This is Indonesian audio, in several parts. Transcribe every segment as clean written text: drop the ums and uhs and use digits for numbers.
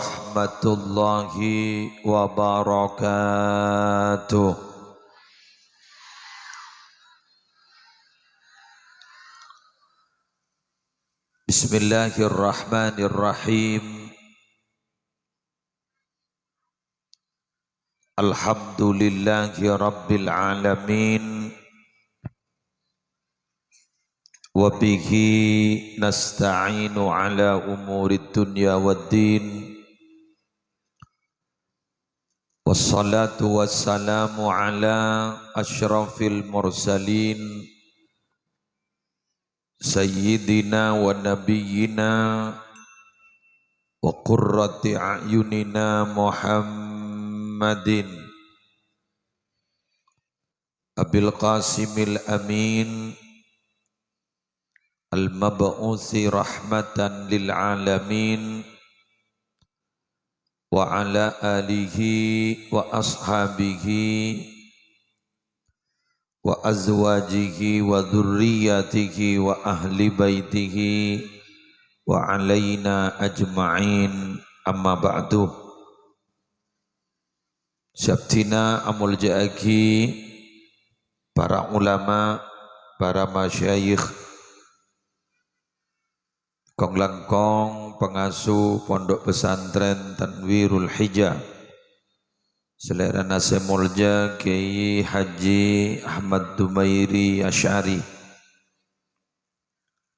warahmatullahi wabarakatuh. Bismillahirrahmanirrahim. Alhamdulillahi rabbil alamin. Wabihi nasta'inu ala umurid dunya waddin. Wassalatu wassalamu ala ashrafil mursalin Sayyidina wa nabiyyina wa qurrati a'yunina Muhammadin Abil Qasimil Amin Al-mab'uthi rahmatan lil alamin wa ala alihi wa ashabihi wa azwajihi wa dhurriyyatihi wa ahli baitihi wa alaina ajma'in, amma ba'du. Syabtina amul ja'agi para ulama, para masyayikh, kong langkong pengasuh pondok pesantren Tanwirul Hijah, selera nasemulja Kiai Haji Ahmad Dumairi Asy'ari,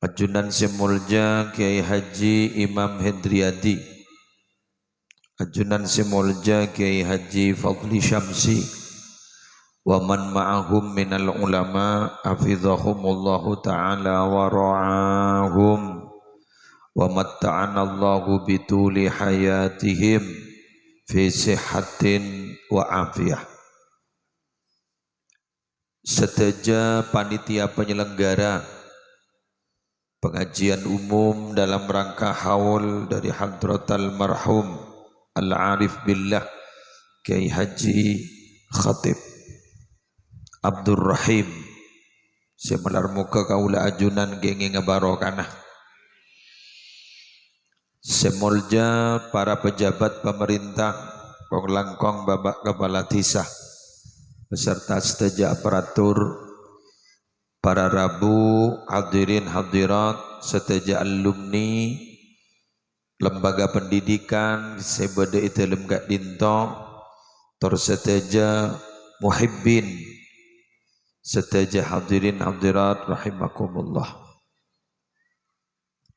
ajunan semulja Kiai Haji Imam Hendriyadi, ajunan semulja Kiai Haji Fadli Syamsi, wa man ma'ahum minal ulama hafizahumullahu ta'ala wa ra'ahum wa matta'ana Allahu bituli hayatihim fi sihatin wa afiyah. Seteja panitia penyelenggara pengajian umum dalam rangka haul dari Hadratal Marhum Al-Arif Billah Kiai Haji Khatib Abdur Rahim, semelar muka kaula ajunan gengi ngebarokana. Semulja para pejabat pemerintah, kong langkong babak kepala desa, beserta seteja aparatur, para rabu, hadirin hadirat, seteja alumni, lembaga pendidikan, sebeda itu lembaga dinto, terseteja muhibbin, seteja hadirin hadirat rahimakumullah.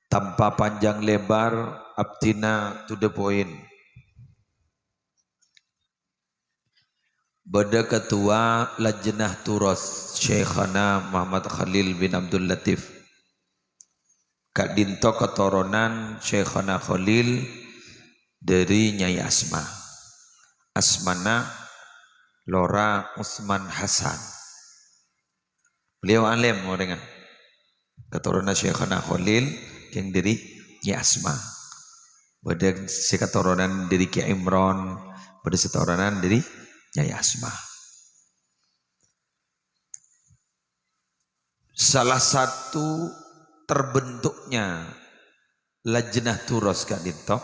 Tanpa panjang lebar, abtina to the point. Bada ketua Lajnah Turas Syekhana Muhammad Khalil bin Abdul Latif, Kak Dinto keturunan Syekhana Khalil dari Nyai Asma, Asmana Lora Usman Hasan. Beliau alim orang keturunan Syekhana Khalil yang dari Nyai Asma. Pada keturunan dari Ki Imron, pada keturunan dari Nyai Asma. Salah satu terbentuknya Lajnah Turas Kak Dinto,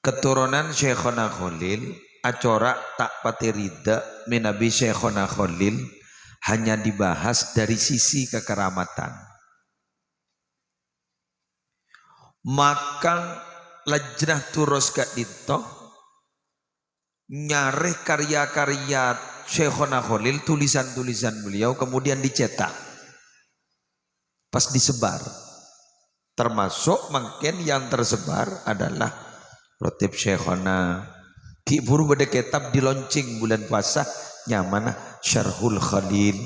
keturunan Syekhona Khalil, acara tak pati rida minabi Syekhona Khalil hanya dibahas dari sisi kekeramatan. Maka Lajnah Turas Kak Dinto nyari karya-karya Syekhona Khalil, tulisan-tulisan beliau kemudian dicetak, pas disebar, termasuk mungkin yang tersebar adalah Rotib Syekhona Ki Buru beda kitab di launching bulan puasa nyamana Syarhul Khalil,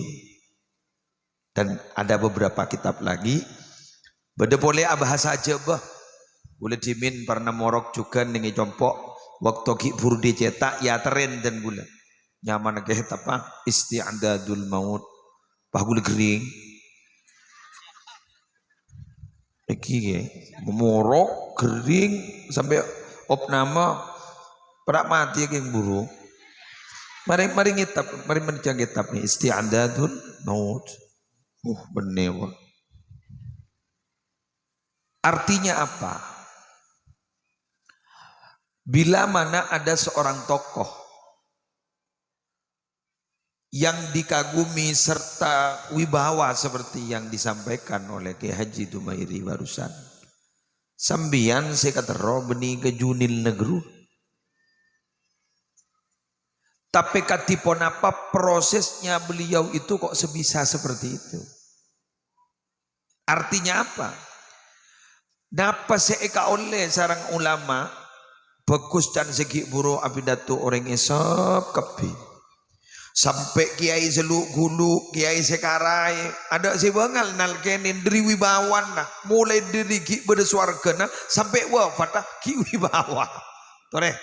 dan ada beberapa kitab lagi. Beda boleh bahasa aja bah, boleh dimin pernah morok juga nengi compok waktu Ki Buru dicetak ya tren dan bulan nyaman ke apa Isti'dadul Maut pahul kering iki morok kering sampai opnama prak mati Ki Buru. Mari ngitab, mari mencang kitab nih Isti'dadul Maut. Bener. Artinya apa? Bila mana ada seorang tokoh yang dikagumi serta wibawa seperti yang disampaikan oleh Kiai Haji Dumairi barusan. Sambian saya kata roh beni ke junil negru. Tapi katipun apa prosesnya beliau itu kok sebisa seperti itu? Artinya apa? Napa seeka oleh sarang ulama bagus dan segi buru abidatu orang esok kepi. Sampai kiai seluk gulu, kiai sekarai, ada si bengal nalkenin dari wibawan nah, mulai dari ki pada swarga nah, sampai wafat ki wibawa. Tore.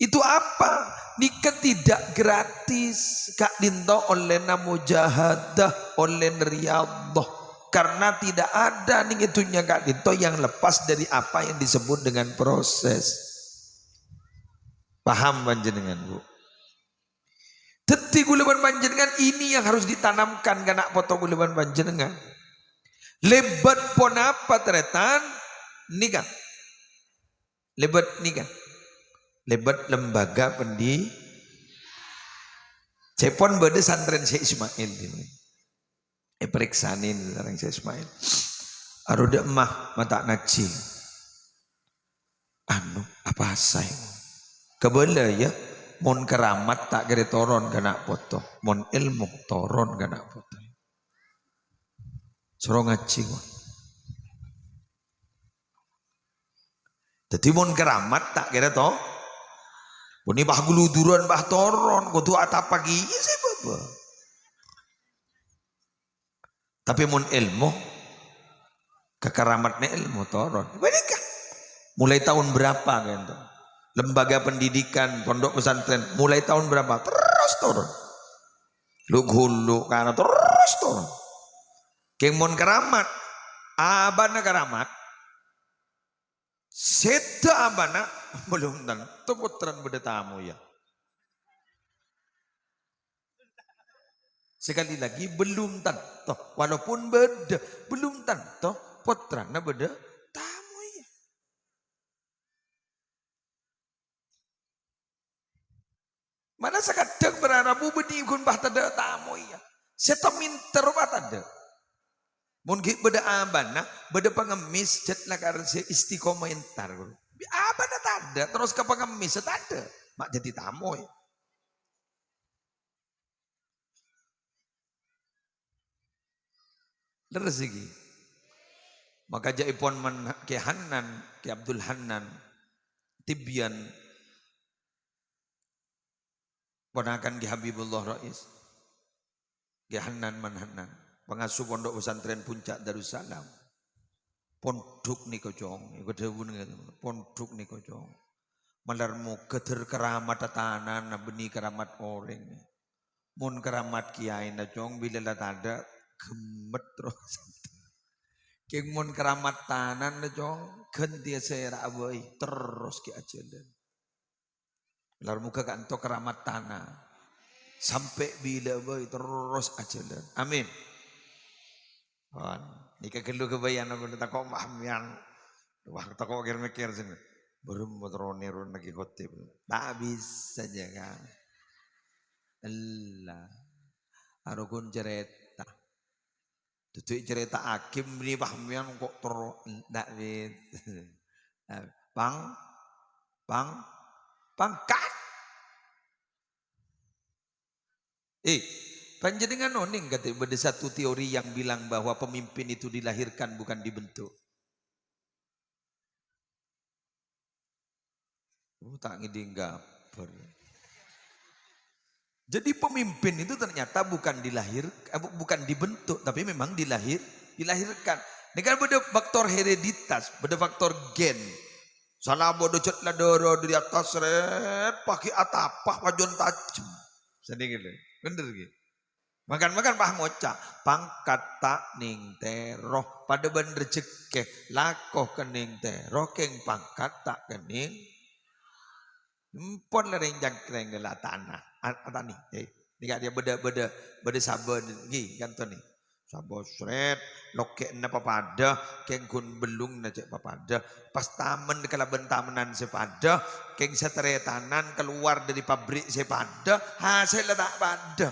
Itu apa? Nikah tidak gratis. Kak Dinto oleh mujahadah, oleh riyadhah. Karena tidak ada nih itunya Kak Dinto yang lepas dari apa yang disebut dengan proses. Paham panjenengan Bu? Teti guleban panjenengan ini yang harus ditanamkan kena foto guleban panjenengan. Lebat pon apa teretan nikah. Lebat nikah. Lebat lembaga pendi. Cepon bade santren Syekh Ismail ini. Periksanin sareng Syekh Ismail. Aruda emah mata ngaji. Anu apa saya? Kebela ya. Mon keramat tak kira toron kena foto, mon ilmu toron kena foto. Suruh ngaji gua. Jadi mon keramat tak kira toh. Buni bah guluduran bah toron, kudu atap pagi sih baba. Tapi mon ilmu kekeramatnya ilmu toron. Benikah? Mulai tahun berapa kan tuh? Lembaga pendidikan pondok pesantren mulai tahun berapa terus turun lu hulu karena terus turun kemon keramat abana keramat seta abana belum tentu putran beda tamu ya sekali lagi belum tentu walaupun beda belum tentu putran beda tamu ya. Mana sekadang berarabu bedi kun bah tada tamu ya. Seta minter bah tada. Mungkin beda abana, beda pengemis jet lah karena istiqomah entar. Abana tada, terus ke pengemis tada. Mak jadi tamu ya. Leres lagi. Maka jaipon man ke Hanan, ke Abdul Hanan, Tibyan, ponakan ke Habibullah Rais, ke Hanan man Hanan. Pengasuh pondok pesantren Puncak Darussalam. Pondok ni kocong, pondok ni kocong. Malarmu keter keramat tatanan, benih keramat orang. Mun keramat kiai na cong bila lah tada gemet terus. Keng mun keramat tanan na cong kentia sera aboy terus ki ajalan. Malarmu kekanto keramat tanah sampai bila aboy terus ajalan. Amin. Nika kelu kebayan aku tak kau mahamian, wah tak kau mikir sini, baru motoroniru lagi khotib, tak bisa jangan, Allah, arukun cerita, tujuh cerita akim ni mahamian kok tak bisa, pangkat, panjenengan oning kata ada satu teori yang bilang bahwa pemimpin itu dilahirkan bukan dibentuk. Tak ngidinggaper. Jadi pemimpin itu ternyata bukan bukan dibentuk, tapi memang dilahirkan. Ini kan ada faktor hereditas, ada faktor gen. Salah bodoh cet ladoro di atas red, pakai atapah wajon tajam. Sedikit, bener gitu. Makan-makan pah ngocak pangkat tak ning teroh pada bener cekeh lakoh kening teroh keng pangkat tak kening empon lereng jangkreng gela tanah atani ni dia beda sabar gi kan tu ni sabosret lokek na papada keng kun belung na cek papada pas tamen kala bentamenan sepada keng seteretanan keluar dari pabrik sepada hasil tak pada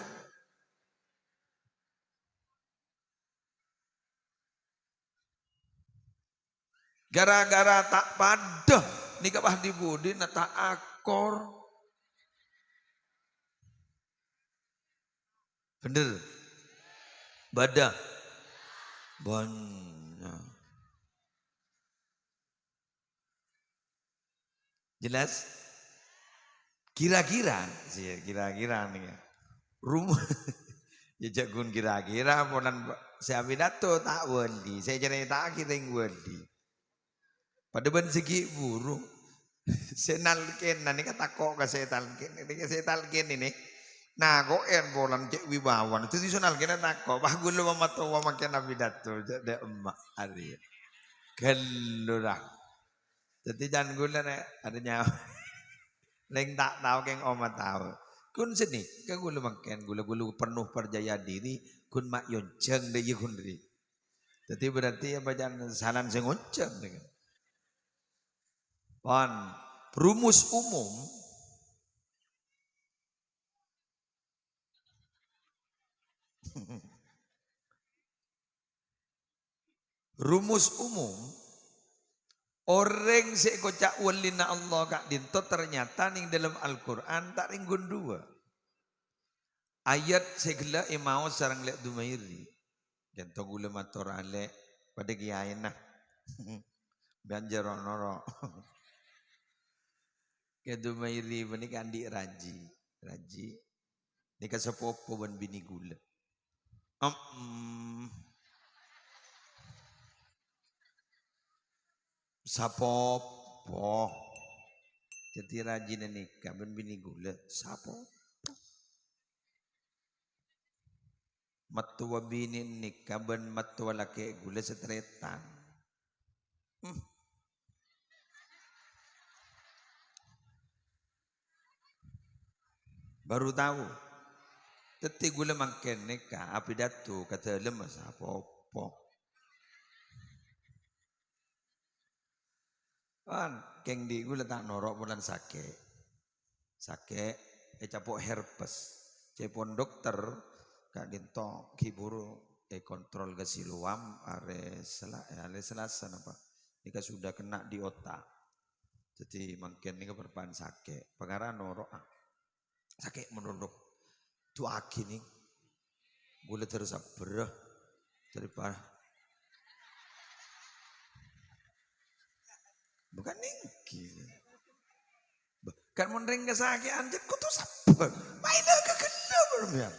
gara-gara tak pada nikah bahdi budi na tak akor bener badah banyak jelas kira-kira sih kira-kira nih ya. Rumah ya jagun kira-kira ponan saya pidato tak wali saya cerita kita yang wali pada ben segi burung senalken nanti kata kok ke saya talken ini saya talken ini nah kok en polan cek wibawan itu disunal kena tak kok bah gulu mama tua makan pidato jadi emak hari gelurah jadi jangan gula adanya Leng tak tahu keng oma tahu. Kun sini, ke gula makan gula penuh percaya diri, kun mak yonceng deh kun diri. Jadi berarti apa jangan salan sengonceng dengan. Pon, rumus umum, rumus umum, orang sekocak walina Allah kak dinto ternyata ning dalam Al-Quran tak ringgun dua. Ayat segala imau sarang lek dumairi. Jantung gula mator ale pada kiai nah. Banjar onoro. Kedumairi bani kandi raji. Raji. Ni kasapopo ban bini gula. Sapopo. Jadi raji na nikah ban bini gula. Sapopo. Matua bini nikah ban matua laki gula setretan. Baru tahu. Teti gula makan nikah api datu kata lemas apa-apa. Kan keng di gula tak norok bulan sake. Sake capok herpes. Cepon dokter kak dinto kiburu kontrol gasiluam are selasa apa. Nika sudah kena di otak. Jadi makin nika berpan sake. Pengarah norok sake menurut tu aki nih. Gula terus abrah daripada bukan ningki. Kan menring ke sakit anjir kutu sabar. Mainnya kekena berbiar.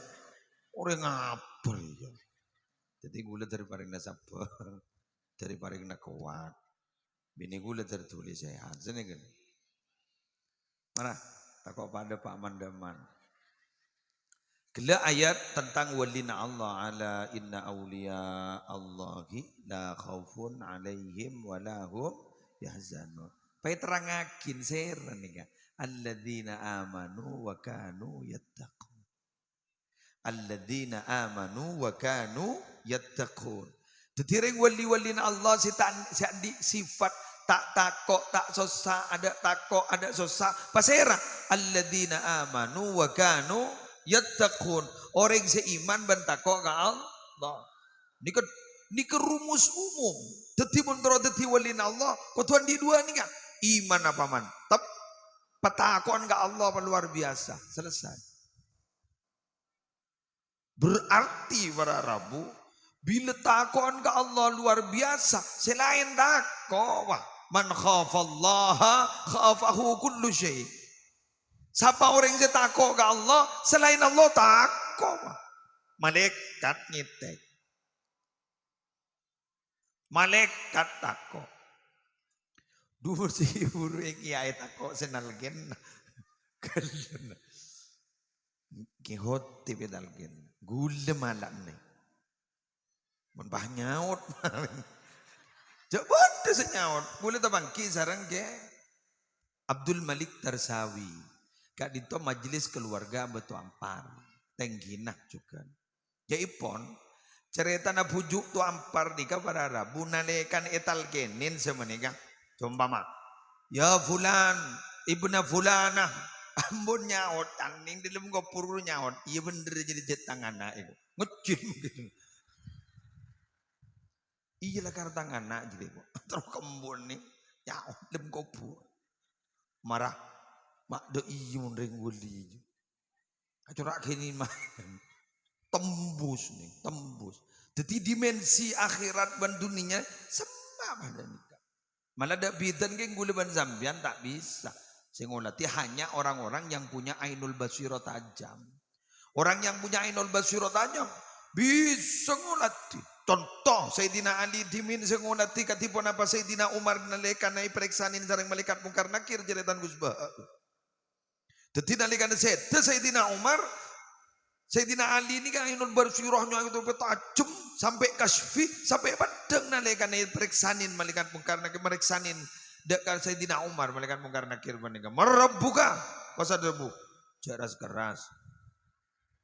Orang apa ya. Jadi gula daripada na sabar. Daripada na kuat. Bini gula tertulis sehat. Sini kan. Mana? Takut pada Pak Mandaman. Gila ayat tentang walina Allah ala inna awliya Allahi la khawfun alaihim walahum yahzanun. Pai terangakin seran nih kan. Alladzina amanu wa kanu yattaqun. Alladzina amanu wa kanu yattaqun. Detiring wali-walina Allah si sifat tak takok tak sosa ada takok ada sosa pasera alladzina amanu wa kanu yattaqun orang seiman ben takok ka Allah nika rumus umum dadi mentoro dadi walina Allah kotuan di dua nih kan iman apa mantap petakon ka Allah luar biasa selesai berarti para Rabu bila takon ke Allah luar biasa selain takwa wah man khafallaha khafahu kullu syai. Siapa orang yang takut ke Allah selain Allah takut malaikat nyitek malaikat takut dulu si buru yang kiai takut senalgen kihoti pedalgen gula malak nih membah nyaut coba ada senyaut boleh tabangki sarang ke Abdul Malik Tarsawi kak dito majelis keluarga betu ampar tengginah juga jaipon Cerita na pujuk tu ampar nika parara bunalekan etal kenin semenika. Coba ya fulan, ibna fulana, ambon nyaot, aning di dalam gopur nyaot, iya bener jadi jetang anak itu, ngecil gitu. Iya lah karena anak jadi kok, terus kembon nih, nyaot dalam gopur, marah, mak do iya mending guli, acurak kini mah, tembus nih, tembus. Jadi dimensi akhirat dan dunia sama pada nikah. Malah ada bidan ke guleban Zambian tak bisa. Singolati hanya orang-orang yang punya ainul basiro tajam. Orang yang punya ainul basiro tajam bisa ngolati. Contoh Sayyidina Ali dimin sengolati katipun apa Sayyidina Umar nalekan nai periksanin sareng malaikat mungkar nakir jeritan Gusbah. Jadi nalikan Sayyidina Umar Sayyidina Ali ini kan ainul basirahnya itu tajam sampai kasfi sampai padang nalekan periksanin malaikat mungkar nakir periksanin dekat Sayyidina Umar malaikat mungkar nakir menika merabbuka pasal debu jaras keras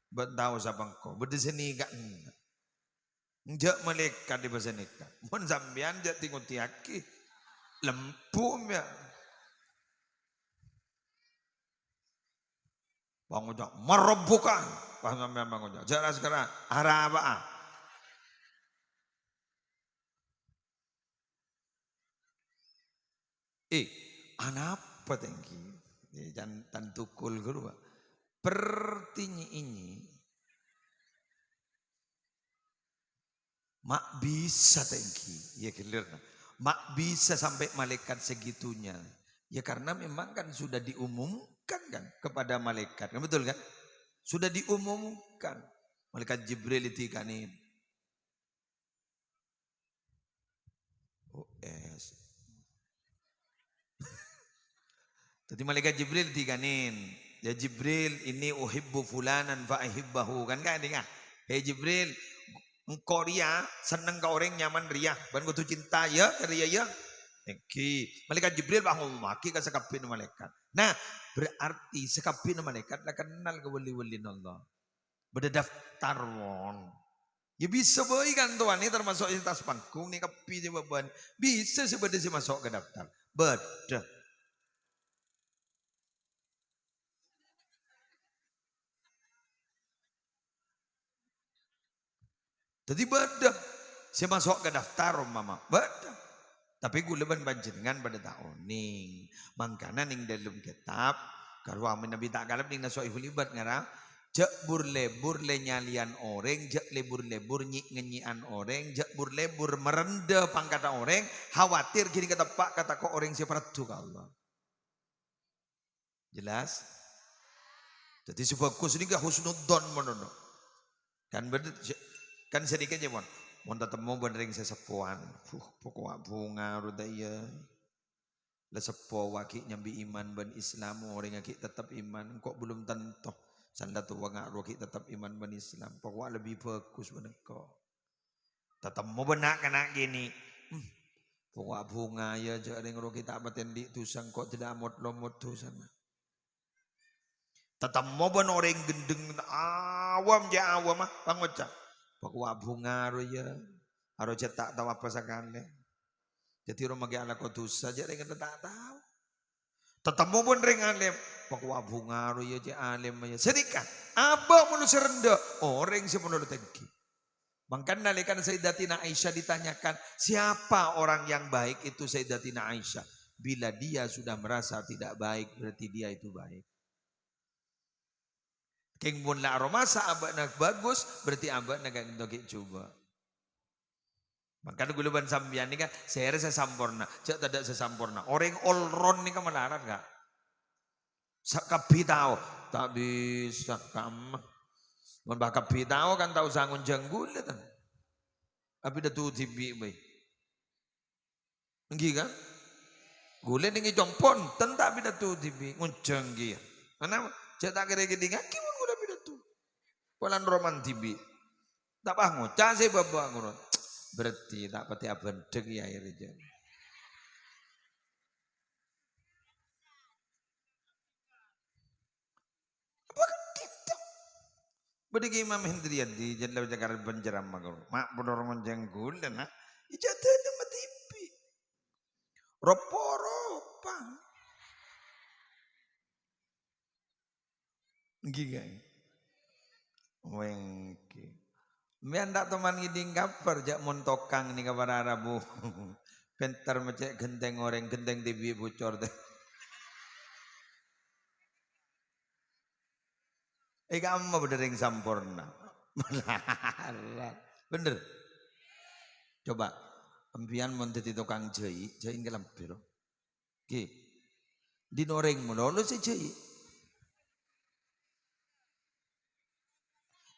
bentau sabangko bedeseni gak njak malaikat di bahasa nikah mun sampean jak tingut tiaki lempum ya bangun jak merabbuka pas sampean bangun jak jaras keras arah apa anak apa tengki? Jangan tukul guru. Pertinyi ini, mak bisa tengki, ya clear. Mak bisa sampai malaikat segitunya. Ya karena memang kan sudah diumumkan kan kepada malaikat, kan betul kan? Sudah diumumkan. Malaikat Jibril itu kan ini. OS. Jadi malaikat Jibril dikanin. Ya Jibril ini uhibbu fulanan fa ahibbahu kan dengar. Hei Jibril, engkau ria seneng ke orang nyaman ria, ban kutu cinta ya ria ya. Eki malaikat Jibril bangun maki ke sekapin malaikat. Nah, berarti sekapin malaikat lah kenal ke wali-wali Allah. Beda daftar won. Ya bisa boy kan tuan ini termasuk tas pangkung nih kapi beban. Bisa sebenarnya masuk ke daftar. Beda. Jadi beda. Saya masuk ke daftar mama. Beda. Tapi gue leban panjenengan pada tahun ning. Mangkana ning dalam kitab. Kalau amin Nabi tak kalap ning nasuhul ibad ngarang. Jak burle nyalian orang. Jak lebur ngenyian orang. Jak lebur merendah pangkata orang. Khawatir gini kata pak kata kok orang siapa tuh Allah. Jelas? Jadi sebuah kus ini gak husnudon monono. Kan sedikit aja mon. Mau tetemu benerin sesepuan. Pokok bunga rudaya. Lesepo waki nyambi iman ben Islam orang aki tetap iman. Kok belum tentu. Sanda tu wangak waki tetap iman ben Islam. Pokok lebih bagus bener kok. Tetemu benak kena gini. Pokok bunga ya jadi ngeroki tak baten di tusang kok tidak amot lomot tu sana. Tetemu ben orang gendeng awam ja awam mah pangocak. Pokok bunga ya. Harus cetak tahu apa sekali. Jadi rumah ke anak kotus saja dengan tak tahu. Tetemu pun ring alim. Pokok bunga ya je alim ya. Sedikit. Apa manusia rendah? Orang sih menurut tengki. Makanya nalikan Sayyidatina Aisyah ditanyakan, siapa orang yang baik itu Sayyidatina Aisyah. Bila dia sudah merasa tidak baik, berarti dia itu baik. Keng pun la aromasa abak nak bagus, berarti abak nak gak coba. Makanya gue leban sambian ini kan, saya rasa sampurna, cak tidak sesampurna. Orang all round ini kan melarat gak? Kapi tahu, tak bisa kamu. Membah kapi tahu kan tahu sangun janggul kan. Tapi dah tu tibi baik. Enggak kan? Gule nih jompon, tentang tapi dah tu tibi nguncang dia. Mana cak tak kira kira ngaki pun gue tapi dah tu. Polan roman tibi. Tak bangun, cak saya bawa ngurut. Berarti tak pati abendeg ya akhirnya. Apa kita? Bagi Imam Hendriyan di Jendela Jakarta Banjaram Magor. Mak bodor menjenggul dan nak ijatah nama tipi. Ropa. Giga. Wengki. Mian tak teman ngiding kapar jak montokang ni kabar Arabu. Pentar macam genteng orang genteng tibi bocor deh. Kamu berdering sampurna. Bener. Coba. Ampian mau jadi tukang jahit ngelam piro. Ki. Dinoreng mulu lu si jahit.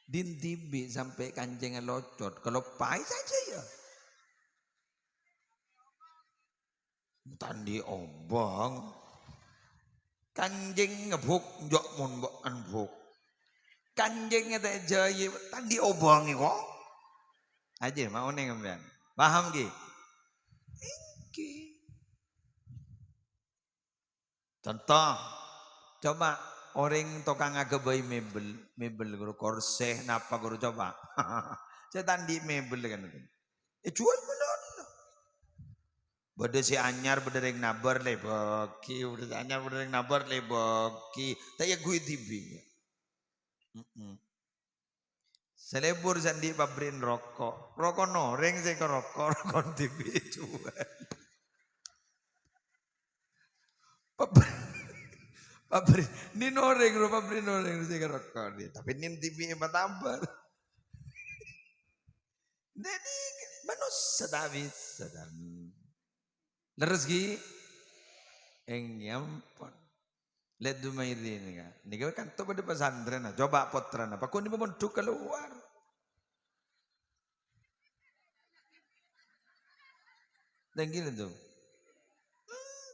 Din tibi sampai kancingnya locot. Kalau pai saja ya. Tandi obong. Kanjing ngebuk njok mun mbok anbuk. Kanjingnya tak jaya tandi obong kok. Aja mau nih ngemben. Paham ki? Iki. Contoh, coba orang tukang agabai mebel guru korseh napa guru coba. Saya tandi mebel kan itu. Jual belum. Bade si anyar bedereng nabar le baki, bade si anyar bedereng nabar le baki. Taya gue tibi. Selebur sandi pabrin rokok. Rokok noreng saya ke rokok tibi jual. Pabrik, ni noreng ro pabrik noreng saya ke rokok dia. Tapi nim tibi empat tabar. Jadi manusia sedabis sedang. Leres gi engyam pon. Let dumairi ni kan. Ni kan tu pada pesantren nah. Coba potran apa kau ni memonduk keluar. Dan gini tu.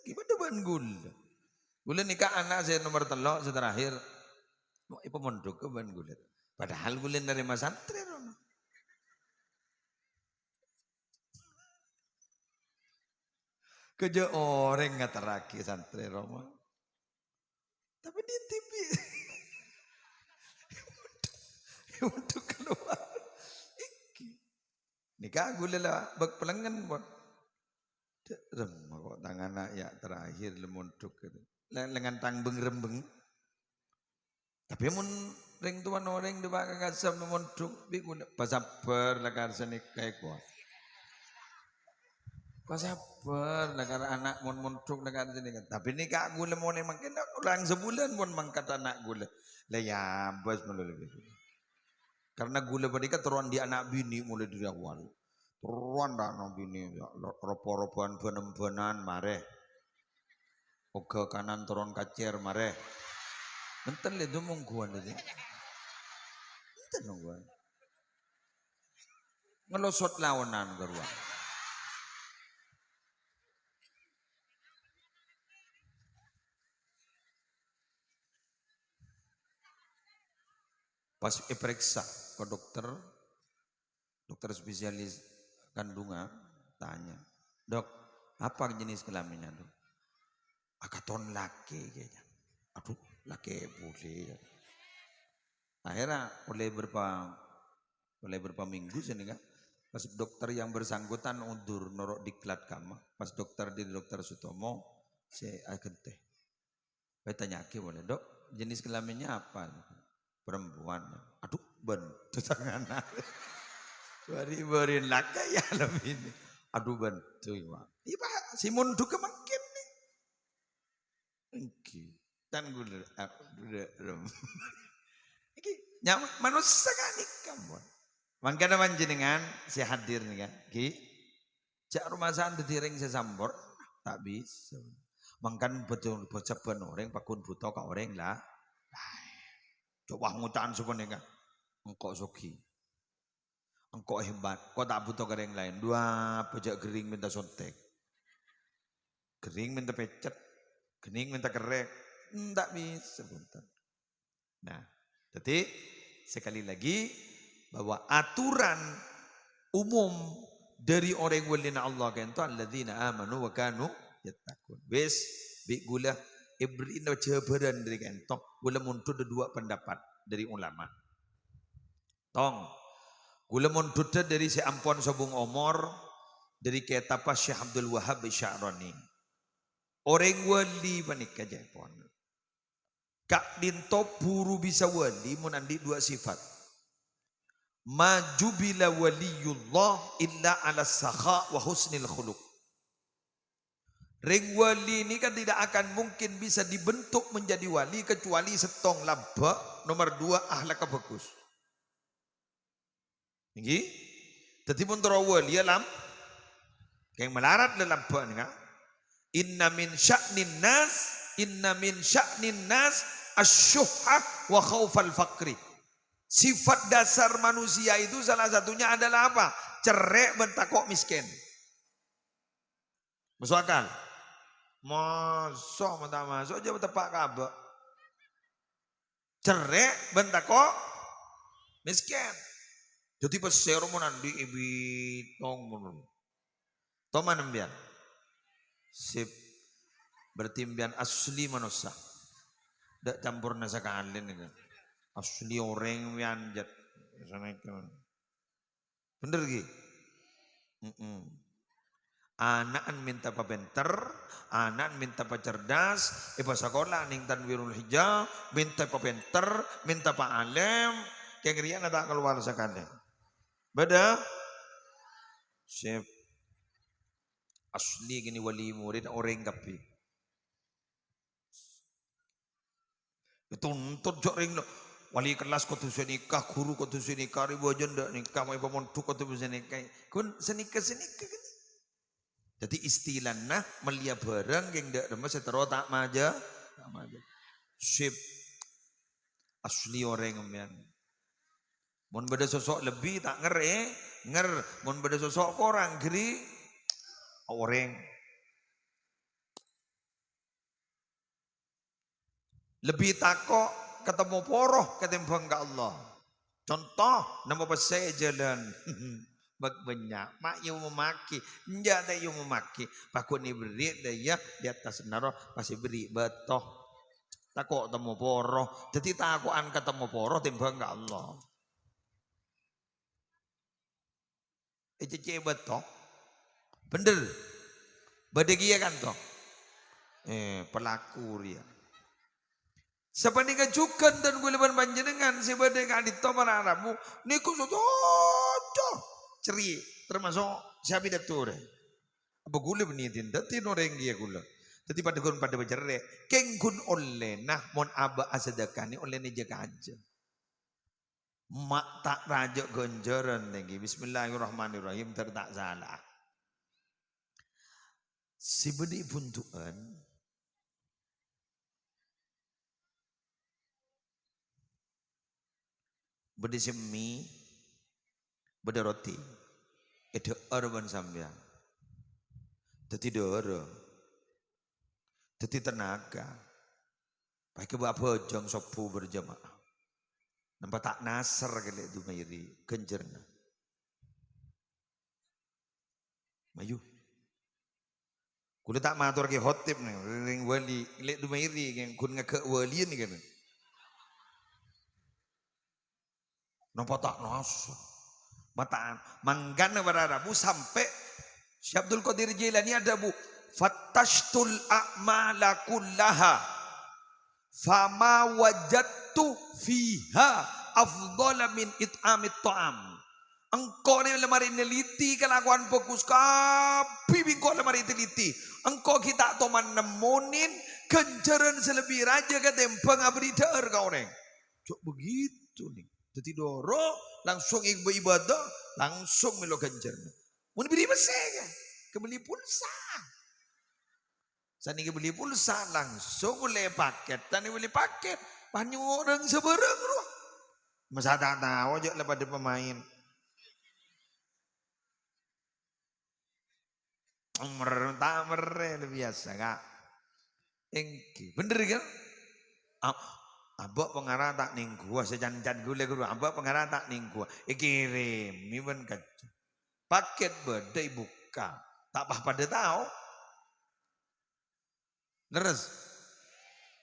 Gimana ban gul? Gula nikah anak saya nomor telok terakhir. Mau ibu mondok ke ban gulet. Padahal gulen dari pesantren. Kerja orang nggak teraki santri Roma. Tapi di TV untuk keluar. Nikah gula lah bak pelengan buat. Kok tangan ya terakhir lemontuk gitu. Lengan tangbeng rembeng. Tapi mun ring tuan orang di bawah kasam lemontuk. Bikun pasaper lagar senikah kuat. Pasaper lagar anak montuk lagar senikah. Tapi nikah gula mau nih makin kurang sebulan pun mangkat anak gula. Lah ya bos melulu. Karena gula berdika teruan di anak bini mulai dari awal. Teruan dah anak bini. Ropo-ropoan benem-benan mare. Oke kanan turun kacer mare. Enten le dumung guan tadi. Enten nungguan. Ngelosot lawanan gerua. Pas periksa ke dokter spesialis kandungan tanya, dok apa jenis kelaminnya dok? Akaton laki kayaknya. Aduh laki boleh. Akhirnya oleh berapa minggu sini kan, pas dokter yang bersangkutan undur norok diklat kama, pas dokter di dokter Sutomo, saya akan teh. Saya tanya boleh dok jenis kelaminnya apa? Perempuan. Aduh bentu tangan. Beri laka ya lebih ini. Aduh bentu ya. Iya si mundu kemakin nih. Oke. Dan gue rem. Iki nyaman manusia kan kamu. Mangkana manjenengan si hadir nih kan. Ki. Jak rumah sana diring sesambor tak bisa. Mangkan betul bocah orang pakun buta ka orang lah. Coba ngucaan sebenarnya kan. Engkau suki. Engkau hebat. Kau tak butuh ke yang lain. Dua pejak gering minta sontek. Gering minta pecet. Gering minta kerek. Tak bisa. Nah. Jadi sekali lagi. Bahwa aturan umum dari orang walina Allah. Itu alladzina amanu wa kanu yattaqun. Wis. Gula. Ibrin jabaran dari kentok. Gula muncul dua pendapat dari ulama. Tong. Gula mondutnya dari si Ampon Sobung Omor, dari ketapa Syekh Abdul Wahab Sya'rani. Orang wali panik aja pon. Kak dinto buru bisa wali menandi dua sifat. Majubila waliyullah illa ala sakha wa husnil khuluq. Ring wali ini kan tidak akan mungkin bisa dibentuk menjadi wali kecuali setong laba, nomor dua akhlak bagus. Ini, jadi pun wali alam, yang melarat dalam laba ni kan. Inna min sya'nin nas asyuhah wa khawfal faqri. Sifat dasar manusia itu salah satunya adalah apa? Cerai bentakok miskin. Masuk akal? Masuk aja tepak kabak. Cerai bentakok miskin. Jadi pas seromo nandi ibi tong mun. Toman mbian. Sip bertimbian asli manusia. Dak campur nasa kalian ini. Asli orang yang jat. Bener ki? Anak minta pa benter, anak minta pa cerdas, ipa sekolah ning tanwirul hijau, minta pa benter, minta pa alim, kaya ngerian ada keluar sekali. Beda? Sip. Asli gini wali murid orang kapi. Itu untuk jok ring wali kelas kau tu nikah, guru kau tu nikah, ribu aja ndak nikah, mau ibu montu kau tu nikah. Kun senikah kan? Jadi istilahnya melia barang yang ndak remes setero tak maja. Sip. Asli orang yang mon beda sosok lebih tak nger, mon beda sosok orang geri orang. Lebih takok ketemu poroh ketimbang ke Allah. Contoh nama pasai jalan banyak mak yang memaki enggak ada yang memaki pakun ni beri daya di atas naroh pasti beri betoh takok temu poroh jadi takokan ketemu poroh timbang ke Allah. Cece betoh bener badegia kan toh pelaku dia. Seperti kejukan dan guliban panjenengan si badai kadit to para Arabmu niku cocok ceri termasuk siapa datur. Apa gula benitin dati noreng dia gula. Jadi pada gun pada bercerai kenggun oleh nah mon aba asadakani oleh ni jaga aja. Mak tak raja gonjaran lagi. Bismillahirrahmanirrahim tertak salah. Si badai puntuan beda semi, beda roti, itu urban sambian, jadi doro, jadi tenaga, pakai apa jang sopu berjamaah, nampak tak nasar kali itu mairi, kenjerna, maju, kulit tak matur ke hotip nih, ring wali, lek itu mairi, yang kun ngake wali ni kan. Nampak tak nasar. Mataan manggana berarabu sampai Syekh Abdul Qadir Jilani ada bu fattashtul a'mala kullaha fama wajadtu fiha afdhala min it'amit ta'am. Engkau ni lemari neliti kelakuan fokus kapi bingkau lemari teliti. Engkau kita toman nemonin kenceran selebih raja ketempang abri dar kau neng. Cok begitu nih. Jadi doro langsung ibadah langsung melo ganjar. Mau beli mesega, kebeli pulsa. Sani kebeli pulsa langsung oleh paket. Tani beli paket banyak orang seberang loh. Masa tak tahu aja lah pada pemain. Tak mereh biasa kak. Engki bener kan? Abak pengarah tak ning gua sejan-jan gule guru abak pengarah tak ning gua kirim miwen kaca paket bedai buka tak apa pada tahu leres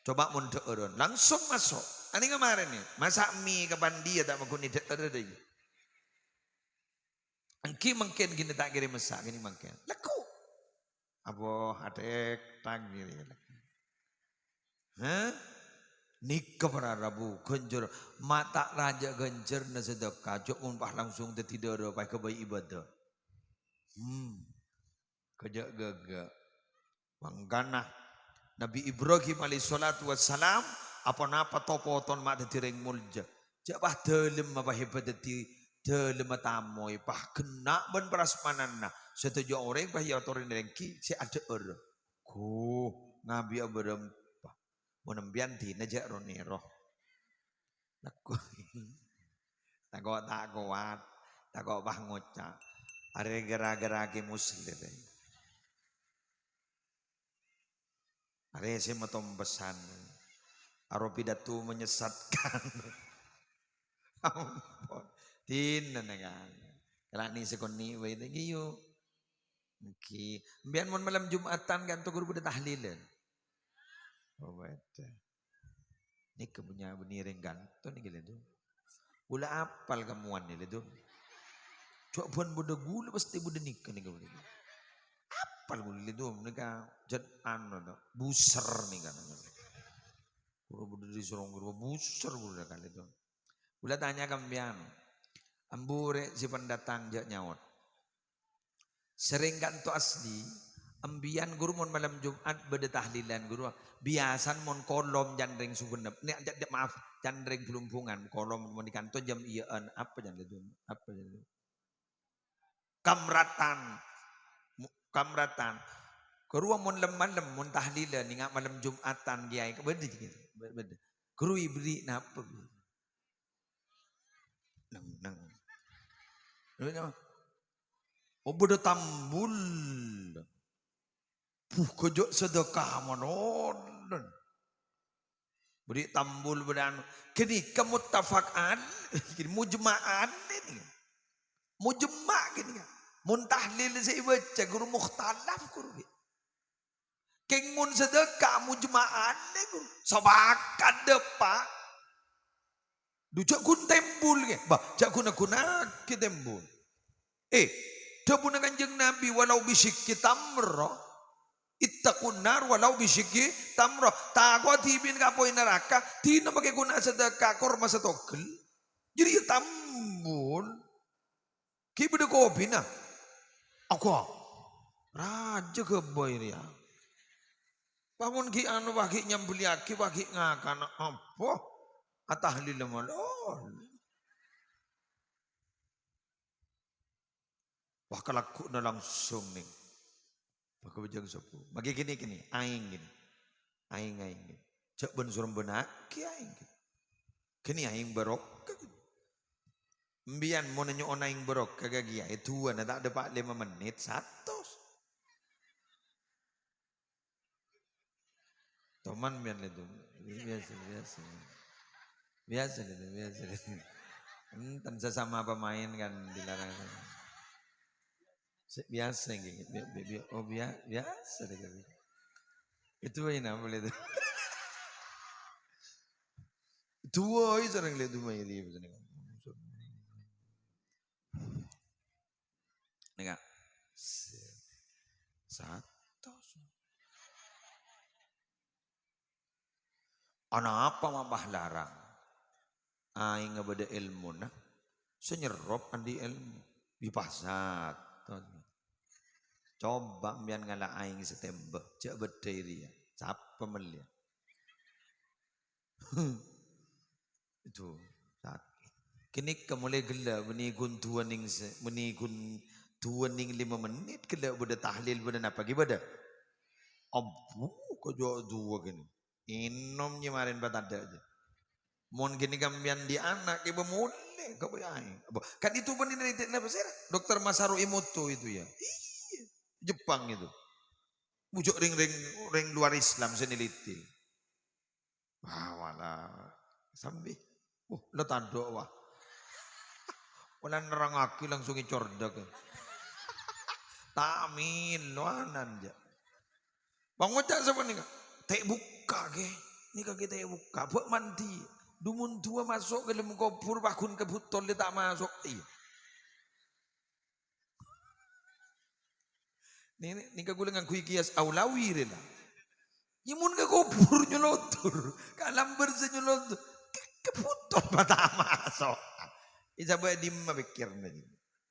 coba mundur langsung masuk ini kemarin nih masak mie kapan dia tak mau kunci ada Engki mungkin gini tak kirim mesak gini mungkin. Leku. Apa adek tang gini. Hah? Nikah para Rabu genjer mata raja genjer na sedekah jok umpah langsung tidak ada pakai kebaik ibadah. Kerja gaga. Manggana Nabi Ibrahim alaihissalatu wassalam apa napa topoton mak tireng mulja. Jak bah dalam apa hebat dadi dalam tamoy pah kena ben prasmanana. Setuju orang bah ya torin rengki si ada orang. Ku ngabi abrem menembian di nejak ronero. Aku tak kuat tak bah ngocak. Are gara-gara ke muslim. Are saya mau pesan. Aro pidato menyesatkan. Ampun. Tin nengan. Kalau ni sekoni wae lagi yo. Ki, biar mon malam Jumatan kan tu guru pada tahlilan. Oh betul. Ni kepunya beniring ganto ni gila tu. Gula apal kamuan ni tu. Cok buan budak gula pasti budak nikah ni gula. Apal gula tu mereka jad anu tu buser ni kan. Guru budak disuruh guru buser budak kali tu. Gula tanya kambian. Ambure si pendatang jak nyawat. Sering kan tu asli. Ambian guru mon malam Jumat beda tahlilan guru biasan mon kolom jandring sugenep ni maaf jandring pelumpungan kolom mon di kantor jam iyaan apa jandring itu apa jandring kamratan guru mon malam mon tahlilan ingat malam Jumatan kiai beda beda guru ibri napa nang oh beda tambul kejok sedekah manon. Beri tambul beran. Kini kemuttafakan, kini mujma'an ini. Mujma' kini. Muntahlil saya baca guru mukhtalaf guru. Keng mun sedekah mujma'an ini guru. Sabakan depak. Dujak kun tembul ke. Bah, jak guna ke tembul. Dabuna kanjeng Nabi walau bisyikki tamrah. Ittaqun nar walau bisyiki tamrah. Takwa tibin kapoy neraka. Tina pakai guna sedekah korma setokel. Jadi tambul. Kibede kopi na. Aku raja keboy dia. Bangun ki anu bagi nyambuli aki bagi ngakan apa? Atahlil malol. Wah kalaku na langsung nih. Pakai bejang sopo. Bagi gini aing gini. Aing gini. Cak ben suram benak ki aing gini. Kini aing barok. Mbian mau nanya on aing barok kagak gia. Itu tak ada 5 menit 100. Teman bian itu. Biasa itu. Enten sesama pemain kan dilarang. Biasa gitu. Oh biasa deh. Itu aja boleh tuh. Dua aja sering lihat rumah ini. Nih satu. Anak apa mabah larang? Aing ngebeda ilmu nah. Senyerop andi ilmu di pasar. Coba biar ngalah aing setembak cak berdiri ya. Siapa melia? Itu saat kini mulai gila menigun 5 menit gila beda tahlil beda apa gimana? Abu kau dua gini. Inom nyemarin batada aja. Mon gini kambian di anak ibu mulai kau bayang. Kan itu pun ini apa sih? Dokter Masaru Emoto itu ya. Jepang itu. Bujuk ring luar Islam seniliti. Wah wala sambil. Lo tanduk wah. Wala nerang aki langsung icordak. Tamin lo anan aja. Bang ngocak siapa nih? Teh buka ke. Ini kaki teh buka. Buat mandi. Dumun tua masuk ke dalam kubur. Bakun ke butol dia tak masuk. Iya. Ni kagulangan kuy kias awlawi rin. Yamun ka kubur nyolotur. Kalam bersih nyolotur. Keputol mata masuk. Isa ba di mabikir na din.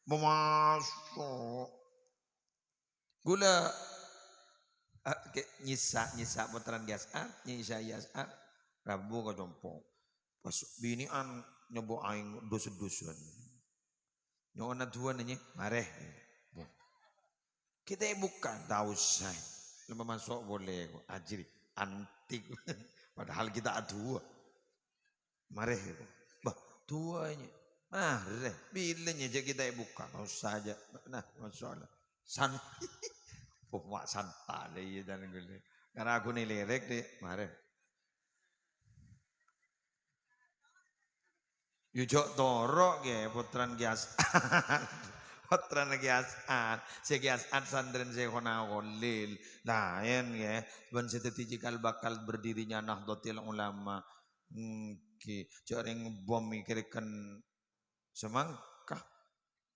Mamasok. Gula nyisa putaran gasat, nyisa yasat. Rabu ka jompo. Pas binian nyobo aing dusun-dusun. Nyoon na tuwan niya, mareh. Kita bukan tahu saya. Lama masuk boleh ajir antik. Padahal kita dua. Mareh. Bah, tuanya. Mareh. Bilanya aja kita buka. Mau saja. Nah, masalah. Mak santai ya dan gue. Karena aku nih lerek deh. Mareh. Yujok torok ya putran gias. Putran giasan, segiasan santren Syekhona Khalil. Lain ya, ban seteti cikal bakal berdirinya Nahdlatul Ulama. Jareng bom mikirkan semangka.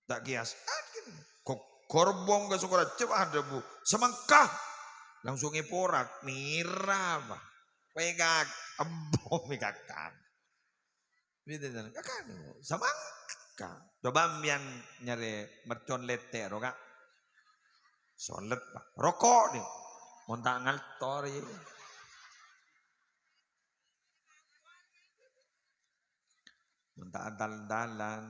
Tak giasan kan. Korbong gak suka cepat ada bu. Semangka. Langsung ngeporak mira apa. Pegak bom mikakan. Gitu kan. Kakan semangka. Coba yang nyari mercon lete roka. Solet pak. Rokok nih. Montak ngaltor ya. Montak dal-dalan.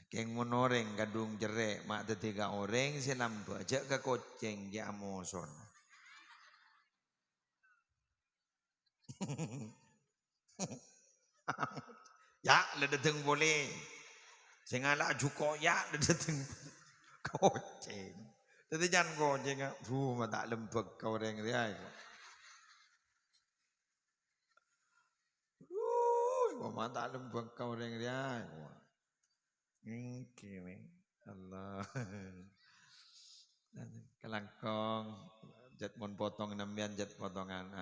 Keng monoreng gadung jerek mak tetiga orang silam aja ke koceng ya amoson. Ya ledeteng boleh. Singala juko ya ledeteng koceng. Tadi jangan koceng ah. Mata lembek kau orang dia. Mata lembek kau orang dia. Kini Allah. Kelangkong jet mon potong nambian jet potongan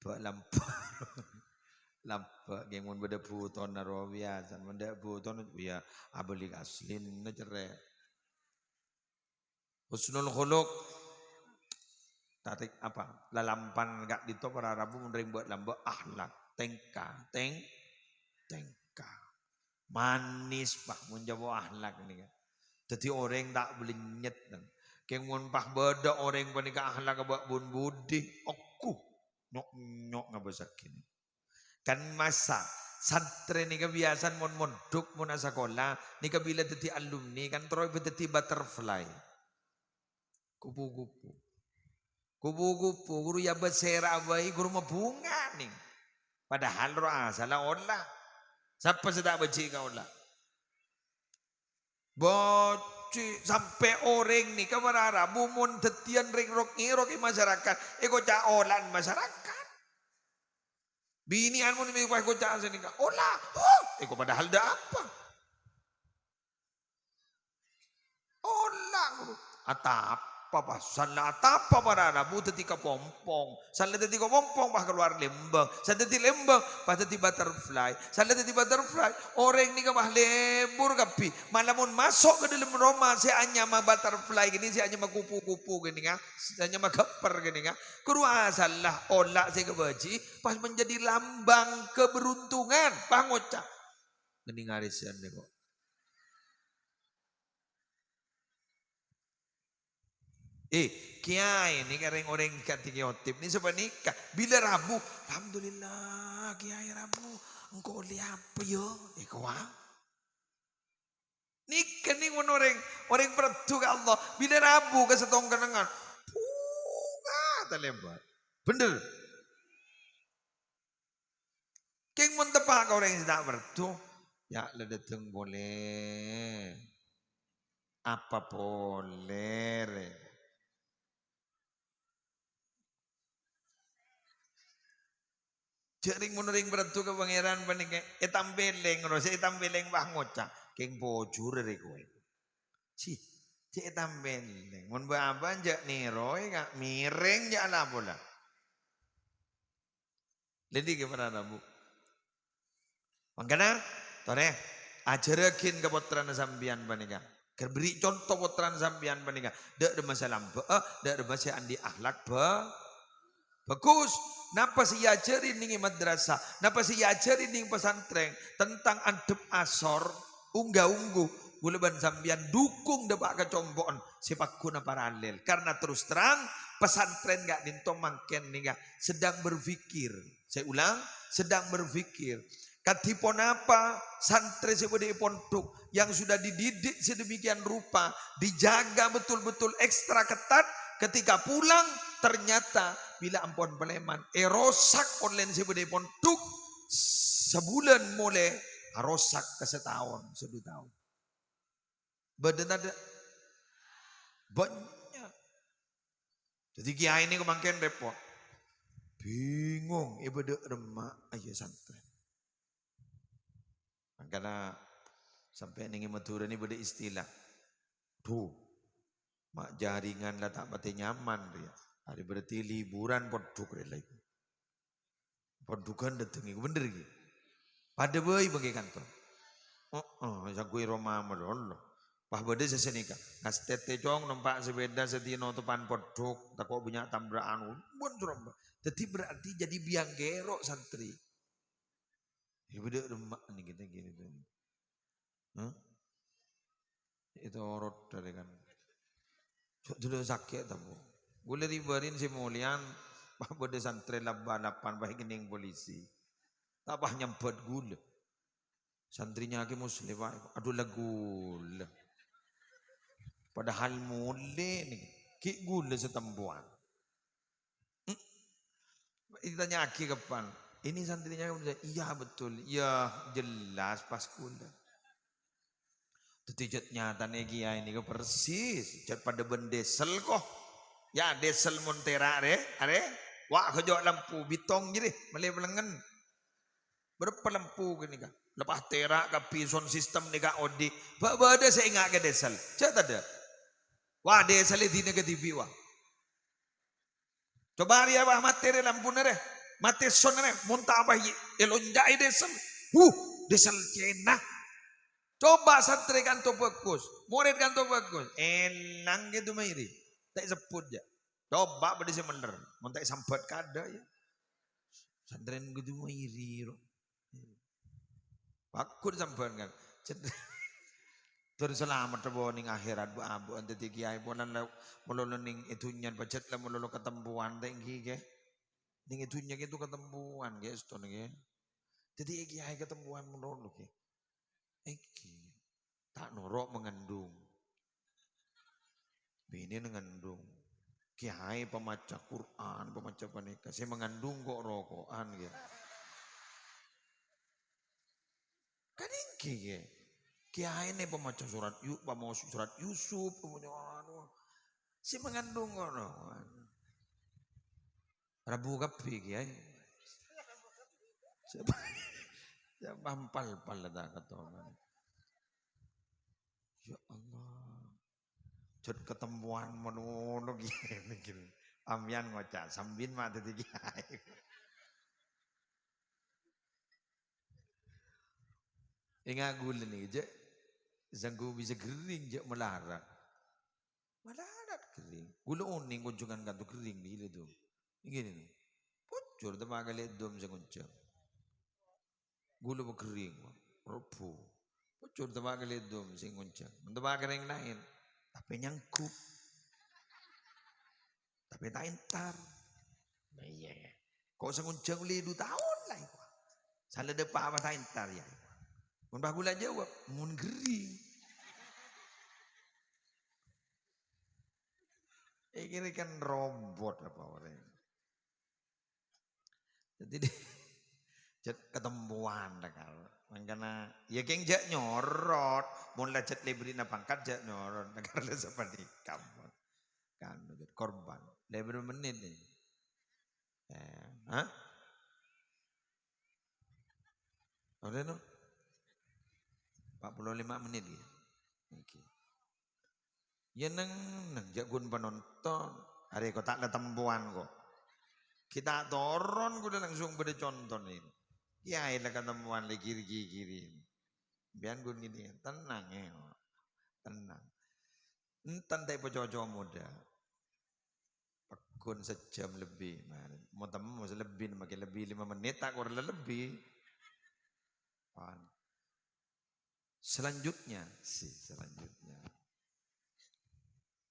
bak lampak geng mon beda puton naro biasa menda puton ya abeli aslin na cerai husnul khuluq tarik apa lalampan gak dito para rabu mendering buat lamba akhlak tengka manis pak menjawab akhlak ini kan jadi orang tak boleh nyet dan keng mon pah beda orang panika akhlak abak bun budi aku nyok ngabasakin kan masa santri ni kebiasaan mon monduk mon sekolah ni kabila dadi alumni kan terus dadi butterfly kupu-kupu guru ya bersera bayi guru mabunga nih padahal roh salah olah siapa sedang baca kau olah boci sampai orang ni kamarara bumun tetian ring rok masyarakat eko caolan masyarakat bini anmu ni ko caan sini ka olah eko padahal dah apa olah guru atap apa salah atap para rabu tetika pompong salah tetika pompong bah keluar lembang salah tetika lembang bah tetika butterfly salah tetika butterfly orang ni kabah lebur kapi malamun masuk ke dalam rumah saya hanya mah butterfly gini saya hanya mah kupu-kupu gini kan saya hanya mah keper gini kan keluar salah olah saya kebaji pas menjadi lambang keberuntungan bah ngocak gini ngarisan deh kok. Kiai ini kering orang katikotip ini sebab nikah bila Rabu alhamdulillah Kiai Rabu engkau lihat apa yo kau nikah nih orang pertu ke Allah bila Rabu ke setong kenangan terlebar bener keng mentepak kau orang yang tidak pertu ya ledeteng boleh apa boleh Jaring menering beratu ke pangeran panik etam beleng rose etam beleng bah ngocak keng bojur re kowe. Ci etam beleng mun baban jak niroy gak miring jak ala bola. Jadi ke para rabu Makanya, tore ajarakin ke putrana sambian panika. Beri contoh putrana sambian panika. Dak ada masalah dak ada masalah andi akhlak bagus. Napa sih ajarin nih madrasah? Napa sih ajarin nih pesantren tentang adab asor, unggah-ungguh. Buleban sambian dukung depak kecombon sepak guna paralel. Karena terus terang pesantren gak dintong mangken nih sedang berpikir. Saya ulang, sedang berpikir. Katipon apa santri sebagai pondok yang sudah dididik sedemikian rupa, dijaga betul-betul ekstra ketat, ketika pulang ternyata bila ampun peleman erosak online sebagai pondok sebulan mulai rosak ke setahun, 2 tahun. Badan ada banyak. Jadi kiai ini kemangkian repot. Bingung ibadah remak aja santri. Karena sampai nengi Madura ini beda istilah. Tuh, mak jaringan lah tak pati nyaman dia. Hari berarti liburan poduk dia lagi. Podukan datangi bener gitu. Pada bayi bagi kantor. Jago Roma Allah. Pah beda sesenika. Ngas tete cong nampak sepeda setino tepan poduk. Tak kok banyak tambraan. Bukan suramba. Jadi berarti jadi biang gerok santri. Ya beda remak nih kita gini tuh. Itu orot dari kan. Dulu sakit tamu. Gula ribarin si mulian. Pak beda santri lapan baik kening polisi. Tapah nyempet gula. Santrinya lagi muslim pak. Aduh gula. Padahal mulai nih. Ki gula setempuan. Ditanya aki kapan. Ini santrinya iya betul. Iya jelas pas gula. Tetijat nyata nih ini ke persis. Jat pada bendesel kok. Ya desel montera are. Wah kejok lampu bitong jadi malay pelengan. Berapa lampu gini kah? Lepas terak ke pison sistem ni kah odi. Bada saya ingat ke desel. Cat ada. Wah desel di negatif wah. Coba hari apa materi lampu nere. Mati son nere. Muntah apa elonjai desel. Desel cina. Coba santri kan to bagus, murid kan to bagus, enang gitu mairi, tak sebut ya. Coba pada si bener, montak sambat kada ya. Santri gitu mairi, bagus sambat kan. Terus selamat terbawa ning akhirat bu abu ante tiga ay ponan la melolo ning itunya budget la melolo ketempuan tinggi ke, ning itunya itu ketempuan guys to nih. Jadi kiai ketempuan melolo ke. Iki tak norok mengandung. Bini mengandung. Kiai pemaca Quran, pemaca panika. Saya mengandung kok rokokan gitu. Kan iki ya. Kiai ini pemaca surat Yusuf, si mengandung kok rokokan. Rabu kapi kiai. Ya pampal-pal dah kata. Ya Allah. Jod ketemuan menurut gini mikir. Amyan ngocak sambin mah tadi kiai. Ingat gula nih je. Zanggu bisa kering je melarat. Melarat kering. Gula uning kunjungan kantu kering nih itu. Begini nih. Pucur temaga lihat dom sanguncang. Gula kering. Rupu. Pucur temaga lihat dom sanguncang. Temaga yang lain. Tapi nyangkut. Tapi tak entar. Nah iya. Kau sanguncang li 2 tahun lah. Salah depan apa tak entar ya. Mun bagula jawab, mun gering. Ini kan robot apa orang. Jadi ketemuan dah kalau. Makanya ya keng jak nyorot, mun lecet lebrina pangkat jak nyorot. Karena seperti kamu kan korban. Lebih menit nih. Hah? Udah no? 45 menit ya. Oke. Ya neng jagun penonton. Hari kau tak ada tempuan kok. Kita toron gue udah langsung pada contoh ini. Kiai lah ketemuan lagi kiri-kiri. Biar gue gini, tenang ya, tenang. Entan tak cowok muda. Pekun sejam lebih. Mau temu lebih, makin lebih 5 menit tak kurang lebih. Selanjutnya,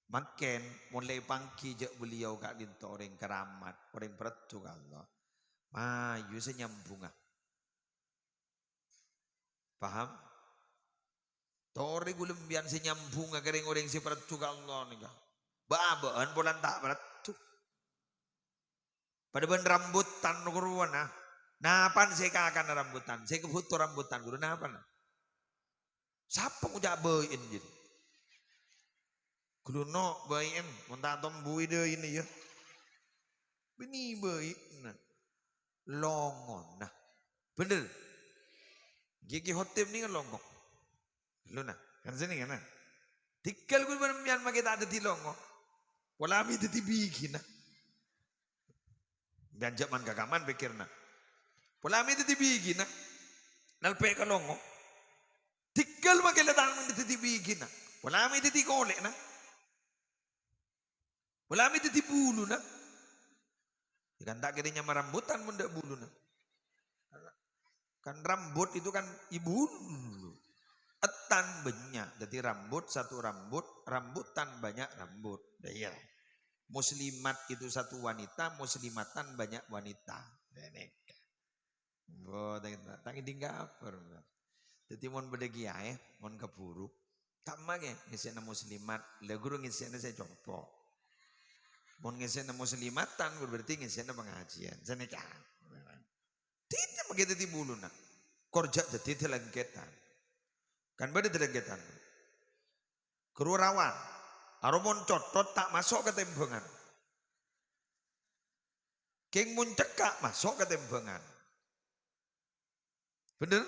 makin mulai pangki je beliau kak dinto orang keramat, orang peratu Allah. Mayu senyambung ah. Paham? Tori gulem bian senyambung ah kering orang si peratu Allah nih kak. Babaan bulan tak peratu. Pada ben rambutan nukuruan ah. Napan saya kakan rambutan, saya kebutuh rambutan guru napan. Siapa ngujak bayin jadi? Guru no bayin, montak tombui deh ini ya. Bini bayin, longon nah. Bener. Gigi hotem ni kan longo. Lu nah, kan sini kan nah. Tikal gue benar makin tak ada di longo. Pola mi itu bikin nah. Dan zaman kagaman pikir nah. Pola mi itu bikin nah. Nalpe ke longo. Tikal makin datang itu bikin nah. Pola mi itu kolek nah. Pola mi itu bulu nah. Kan tak kirinya merambutan mendak bulu nah. Kan rambut itu kan ibu. Etan banyak, jadi rambut satu rambut, rambutan banyak rambut. Iya. Muslimat itu satu wanita, muslimatan banyak wanita. Oh, tak tinggal apa? Jadi mon bedegi ya, mon keburu. Tak mange ngisena muslimat, le guru ngisena saya coba. Mon ngisena muslimatan, guru berarti ngisena pengajian. Sana kan. Tidak begitu di bulu nak. Korja jadi telengketan. Kan beda telegetan. Kerurawan. Aromon cotot tak masuk ke tembengan. King mun cekak masuk ke tembengan. Bener?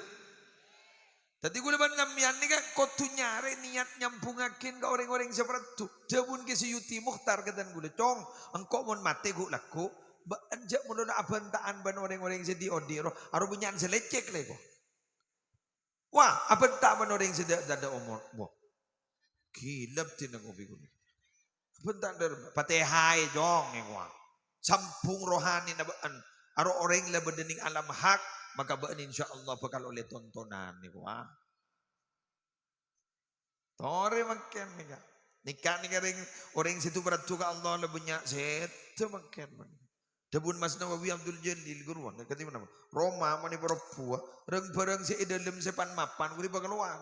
Tadi gue leban ngamian nih kan kotu nyare niat nyambungakin ke orang-orang seperti itu. Jabun ke siyuti mukhtar katan gue cong. Engkau mun mati gue laku. Anjak mun ada abantaan ban orang-orang sedih odiro. Aru bunyan selecek lego. Wah abantaan ban orang sedih ada umur. Wah. Kilap tinang ubi gue. Bentar patehai jong yang wah. Sampung rohani na baan. Aro orang la bedening alam hak maka baan insyaallah bakal oleh tontonan ni wah. Tore makan nika. Nikah nika orang situ beratu ka Allah la banyak setu makan. Debun Mas Nawawi Abdul Jalil guruan kati mana? Roma mani perempuan reng barang si dalam sepan mapan guri bakal keluar.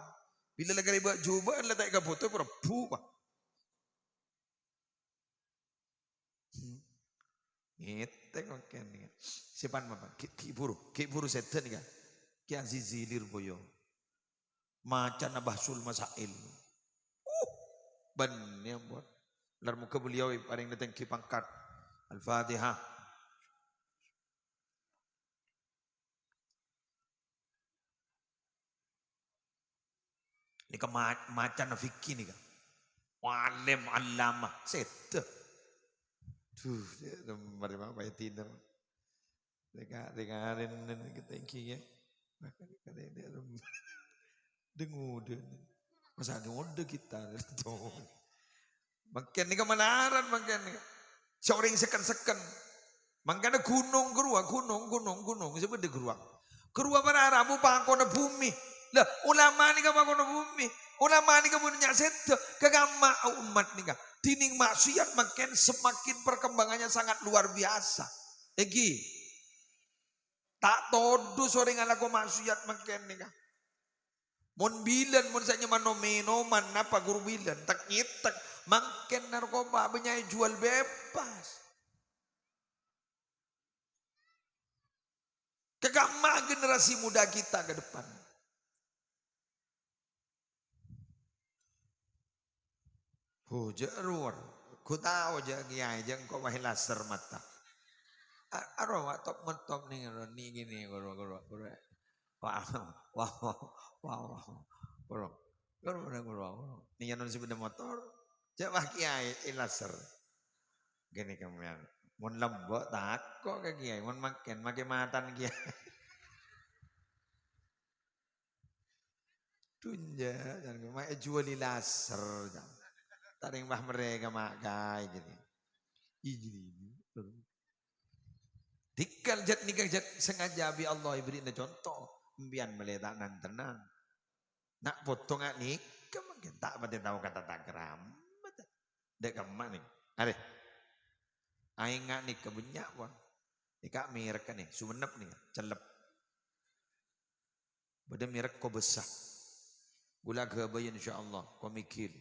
Bila lagi riba jubaan la tak kabuto perempuan. Ngetek makan nih. Siapa apa? Ki buru setan nih kan. Ki azizilir boyo. Macan abah sul masail. Ban yang buat. Lar muka beliau paling datang ki pangkat. Al-Fatihah. Ini ke macan fikih nih kan. Walem alama setan. Tuh, mari apa ya tidak. Dengarin kita ya. Bahkan dia dengu masa ngode kita makin ni kemanaran makin ni seorang sekan makanya gunung sebab dia gerua para Arabu pangkona bumi lah ulama ni pangkona bumi ulama ni punya set kagama umat ni dining maksiat makin semakin perkembangannya sangat luar biasa egi tak todu seorang anak maksiat makin ni Mon bilan mon saja manoman apa guru bilan tak nyetak makin narkoba banyak jual bebas. Kegama generasi muda kita ke depan. Oh jarur, ku tahu jangan jangan kau mahal laser mata. Arwah top mentop nih gini guru. Wow. Guru. Nih yang sepeda motor, coba kiai laser. Gini kemudian, mon lembok tak kok ke kiai, mon makan matan kiai. Tunja jangan mak jual di laser jangan. Taring bah mereka makai gini. Ini. Dikal jat nikah jat sengaja bi Allah beri contoh. Mbian meletak nan tenang. Nak potong nikah mungkin tak pada tahu kata takram. Dek kemak nih. Are. Aing ngak nikah banyak pun. Nikah merek nih, sumenep nih, celep. Bada merek kau besar. Gula gabay insyaallah kau mikir.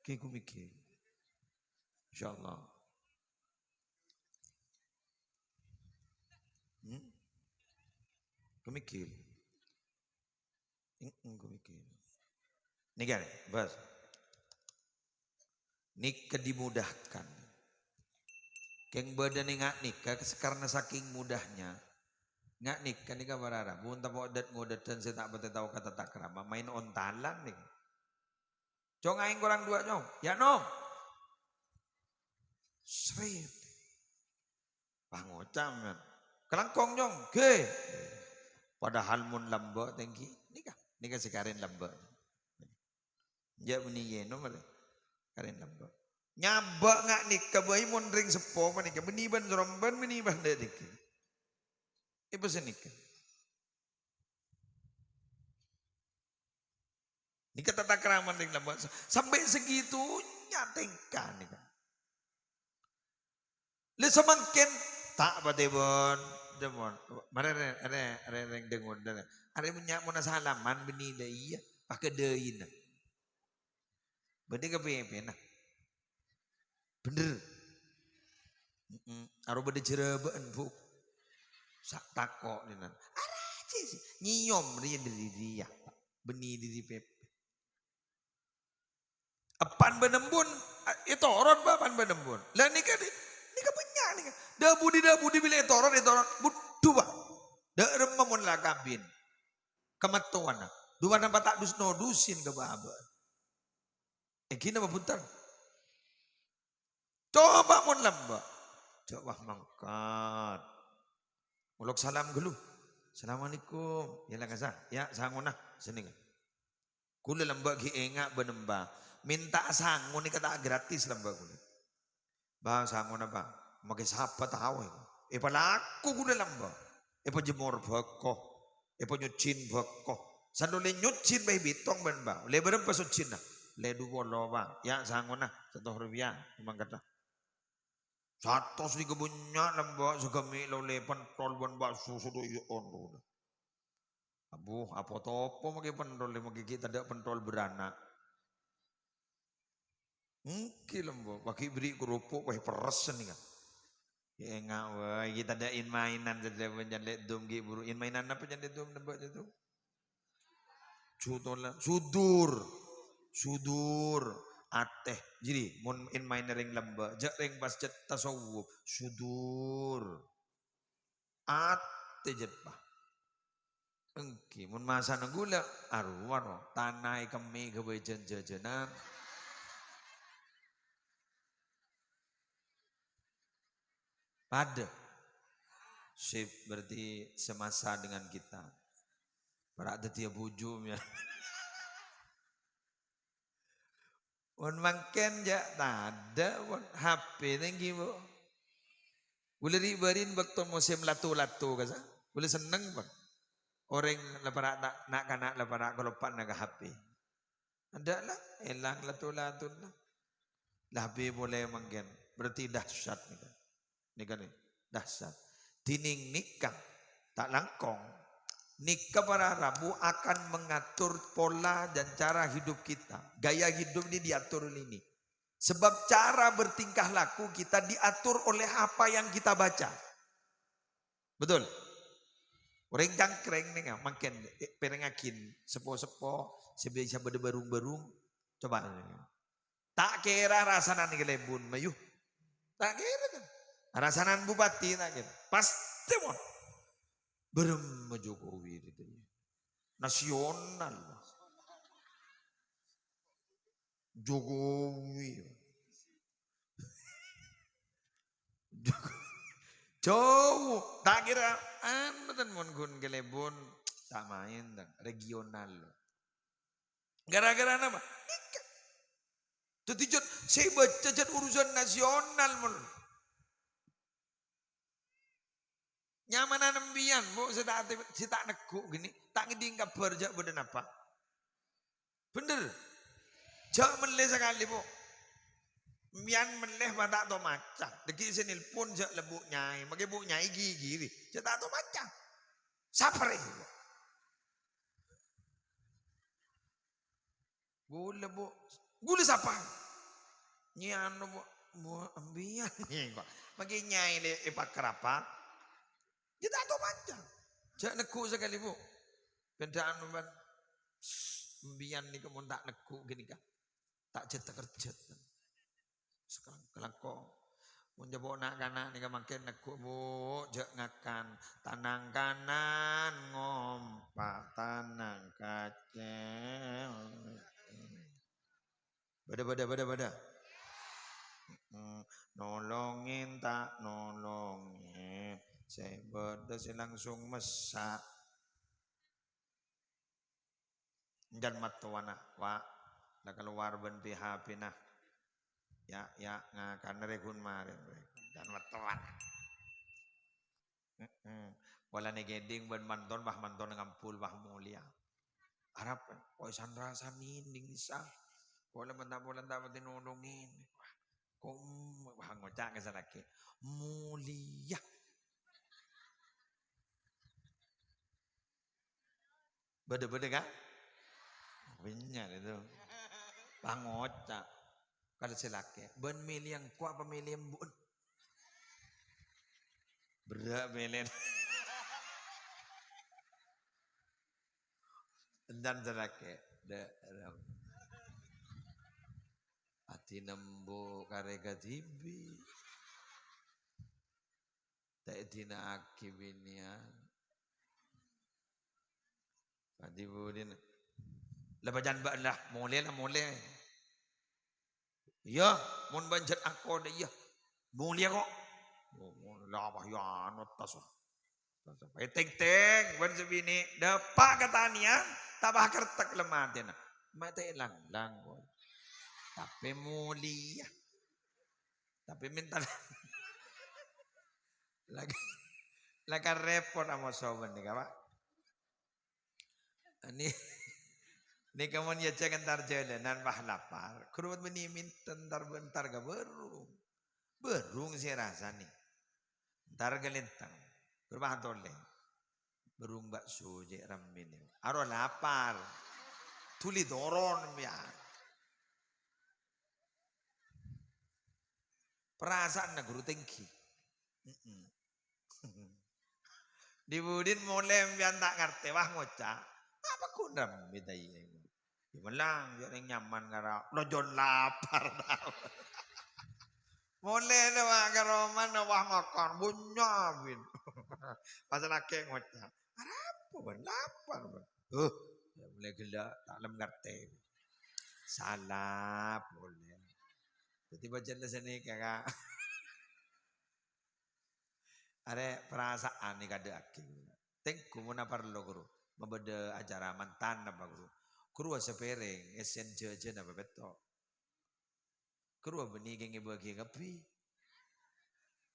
Kau mikir. Insyaallah. Kau mikir. Kau mikir. Nikah nih, bas. Nikah dimudahkan. Keng badan ngak nikah karena saking mudahnya. Ngak nikah barara. Bunta podat ngodat dan saya tak betul tahu kata takram. Main ontalan nih. Cong aing kurang dua nyong. Ya nom. Sweet. Pangocam kan. Kelangkong nyong. Ke. Padahal mun lamba tinggi. Nikah sekarang lamba. Ya beni ye nom. Karen lamba. Nyabak ngak nikah bayi mun ring sepo nikah. Beni ban romban beni ban dak nikah. Ibu senikah. Nikah tata keraman ring lamba. Sampai segitunya tingkah nikah. Le semangkin tak batibon demon. Mare reng dengon dan. Are punya mun salaman beni da iya pakai deui. Beni kepepe nah. Bener. Aro bade jerebeun bu. Sak takok ni nan. Araje sih nyiyom dia dari dia. Beni di pep. Apan benembun itu oron bapan benembun. Lah nikah banyak nikah. Dabu di bilik itu oron budu ba. Da remamun lah kabin. Kemetuan. Dua nampak tak dus nodusin ke baba. Gini apa punten? Coba mun lamba. Coba mangkat. Muluk salam dulu. Assalamualaikum. Ya lah kasa. Ya sangunah sini. Kula lamba ki engak benemba. Minta sangun ni kata gratis lamba kula. Bang sangun apa? Makai siapa tahu. Palaku kula lamba. Jemur bekoh. Nyucin bekoh. Sandole nyucin bayi bitong ben bang. Le berapa sucin nah? Le dua lo bang. Ya sangun nah. ₹1 memang kata. Satu di kebunnya lamba segami lo le pentol ban bakso sudah ya on. Abu apa topo magi pentol magi kita ada pentol beranak. Mungkin lembo bagi beri kerupuk bagi peres nih kan. Ya enggak wah kita adain mainan saja penjandek dom gi buru in mainan apa penjandek dom nembak itu? Sudur ateh jadi mun in main ring lamba jak ring pas jet tasawuf sudur ateh jet bah engki mun masa gula arwah tanah kami kebejan jajanan pada sip berarti semasa dengan kita para ada tiap bujum ya. Wan mangken ja tada wan HP tinggi bu. Boleh ribarin waktu musim latu-latu kasa. Boleh seneng bang. Orang leparak nak kanak leparak kelopak nak HP. Ada lah elang latu-latu lah. Lah boleh mangken. Berarti dahsyat nih kan. Nih kan dahsyat. Tining nikah tak langkong. Nikah para Rabu akan mengatur pola dan cara hidup kita. Gaya hidup ini diatur ini. Sebab cara bertingkah laku kita diatur oleh apa yang kita baca. Betul? Orang jangkreng nih kan, makin perengakin sepo-sepo, sebisa berbarung-barung. Coba. Tak kira rasanan nih kelebun, mayu. Tak kira kan. Rasanan bupati tak kira. Pasti mon. Berem Jokowi itu nasional Jokowi Jauh, tak kira anu tan mon gun kelebon tak main tan regional. Gara-gara apa? Jadi saya baca urusan nasional mon. Nyamanan nembian, bu saya tak nekuk gini, tak ngeding kabar jak badan apa? Bener, jak meleh sekali bu. Mian meleh mata to macam. Deki senil pun jak lebuk nyai, mage bu nyai gigi, jak tak to macam. Sapre. Gula bu, gula siapa? Nyan bu ambian ni kok. Mage nyai le epak kerapat. Jak tak to macam. Jak nekuk sekali bu. Pendaan ban ambian ni kamu tak nekuk gini kah? Tak cetak kerja. Sekarang kelako menjebok nak kanan ni makin nekuk bu jek ngakan tanang kanan ngompak tanang kacang bada nolongin tak nolongin saya berdes langsung mesak dan matuana wa nak keluar ben PHP nah ya ngakan rekun marin dan matuan wala ni geding ben manton ngampul bah mulia harap oi sandra sanin ding isa wala man dapat tinulungin kung bah ngocak sa laki mulia beda kan benyar itu bah ngocak kalau selaki ben milih yang kuat pemilih embun berak belen dan selaki ati nembo karega tibi tak dina akibinian ati budin lebajan ba lah mole iya mun banjat aku dah iya mulia kok lah bah ya anot tas teng ban sebini dapat katanian tabah kertek lematin mate lang tapi mulia tapi minta lagi repot sama sobat nih kawan ini kamu ya jangan tarjalanan bah lapar kerut menimin bentar ga berung sih rasa nih ntar gelintang berbah tole berung bakso je ramin aro lapar tuli doron ya perasaan na guru tengki dibudin mulai biar tak ngerti wah ngocak apa kundam beda ini melang jadi nyaman gara lojon lapar mulai wah garoman wah makan bunyabin pas laki ngocak apa ban lapar ban mulai gelak tak lem ngerti salah boleh jadi baca sini kakak ada perasaan nih kada aking. Tengku mana perlu guru. Membeda acara mantan apa guru. Guru sepereng esen jeje apa betul. Guru benih kengi bagi ngapi.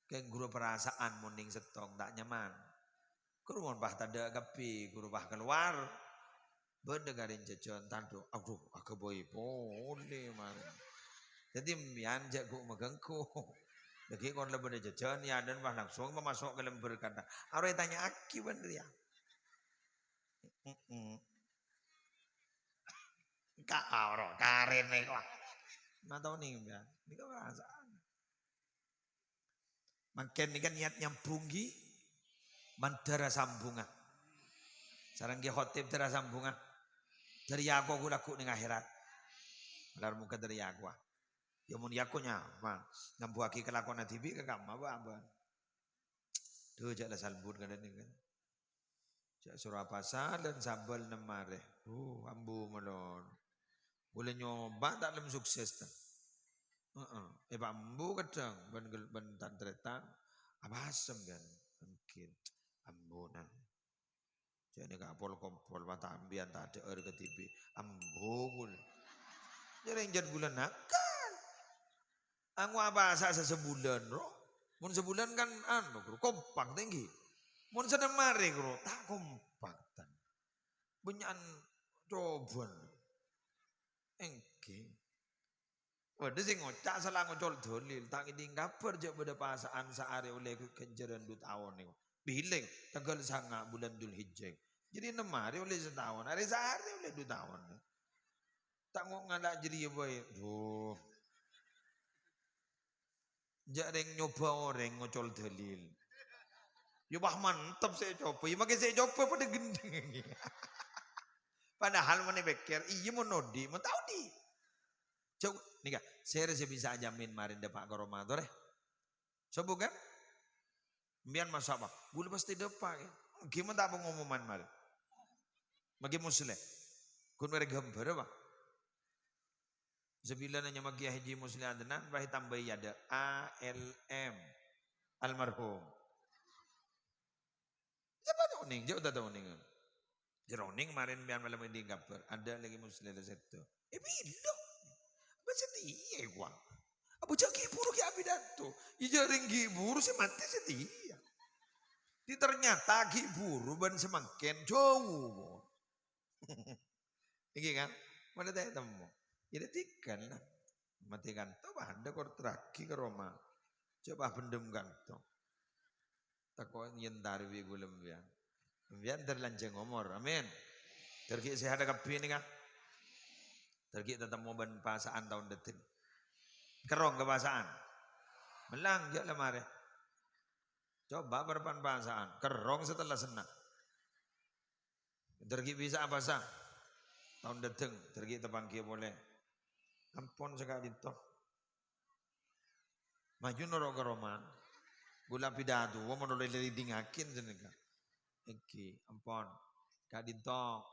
Keng guru perasaan mending setong tak nyaman. Guru mon bah tada ngapi. Guru bah keluar. Berdengarin jajan tandu. Aduh aku boy boleh man. Jadi mian jago megengku. Lagi kon lebih jajan ya dan bah langsung memasuk ke lembar kata. Orang tanya aki bener ya. Kak orang karen nih kok. Nah tahu nih ya. Ini kan perasaan. Makin ini kan niat nyambungi. Mandara sambungan. Sarang dia khotib dara sambungan. Dari aku laku ning akhirat. Belar muka dari aku. Ya mun yaku nyaman. Ngambuaki kelakuan tibi ke kamma apa. Tuh jaklah salbun kan ini kan. Jak surah pasal dan sambal nemare. Ambu melon. Boleh nyoba tak lem sukses tak. Pak ambu kadang ben tantretan. Apa asem kan? Mungkin ambunan. Jadi gak pol-kompol mata ambian tak ada air ke TV. Ambul. Jadi yang jadi bulan nakal. Aku apa asa sebulan bro. Mun sebulan kan anu bro, kompak tinggi. Mun sedang mari bro, tak kompak tan. Benyan coban. Engke. Waduh sing ngocak salah ngocol dolil. Tak ini kabar je pada pasaan saare oleh kenjeran dut awon ni. Biling tanggal sanga bulan Dhul Hijjah. Jadi 6 hari oleh setahun. Hari sehari oleh 2 tahun. Tak ngok ngadak jadi boy. Duh. Jarang nyoba orang ngocol dalil. Ya bah mantap saya coba. Ya makin saya coba pada gendeng. Padahal mana bekir. Iya mau nodi. Mau tahu di. Coba. Nih kak. Saya bisa jamin marin depak ke Ramadan. Coba kan. Biar masa apa. Boleh pasti depak. Gimana tak pengumuman marin. Bagi muslim. Kun mereka gambar apa. Sebilan hanya magi haji muslim adenan. Bahi tambah ada ALM. Almarhum. Siapa tahu nih? Jauh tak tahu nih. Jeroning kemarin biar malam ini gambar. Ada lagi muslim ada satu. Bilo. Baca iya gua. Abu jaki buru ki abidato. Ijaring giburu sih mati setia. Di ternyata giburu ban semakin jauh. Iki kan? Mana tak temu. Jadi tikan lah. Mati kanto ada kortraki ke Roma. Coba pendem kanto. Takut nyentari wi gulem biang. Biar terlanjang umur. Amin. Terki sehat kapi ini kan. Terki tetap mau ban pasaan tahun detik. Kerong ke pasaan. Melang je lemari. Coba berpan pasaan. Kerong setelah senang. Terki bisa apa sah? Tahun detik. Terki tepangki boleh. Ampun sekali toh. Maju norok ke Roma. Gula pidatu. Wa menolak leading akin senega. Iki. Ampun. Kadito.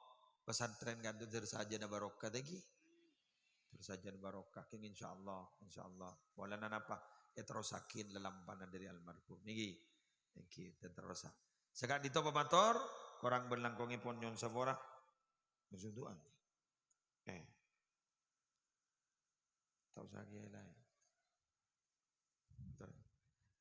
Pesantren kantu tersaja na barokah lagi. Tersaja na barokah. King insyaallah. Insyaallah. Wala na apa. Etrosakin lelampanan dari almarhum. Niki. Niki. Teterosa. Sekat dito pemator. Korang berlangkongi ponyon sabora. Kesunduan. Tahu saya lah.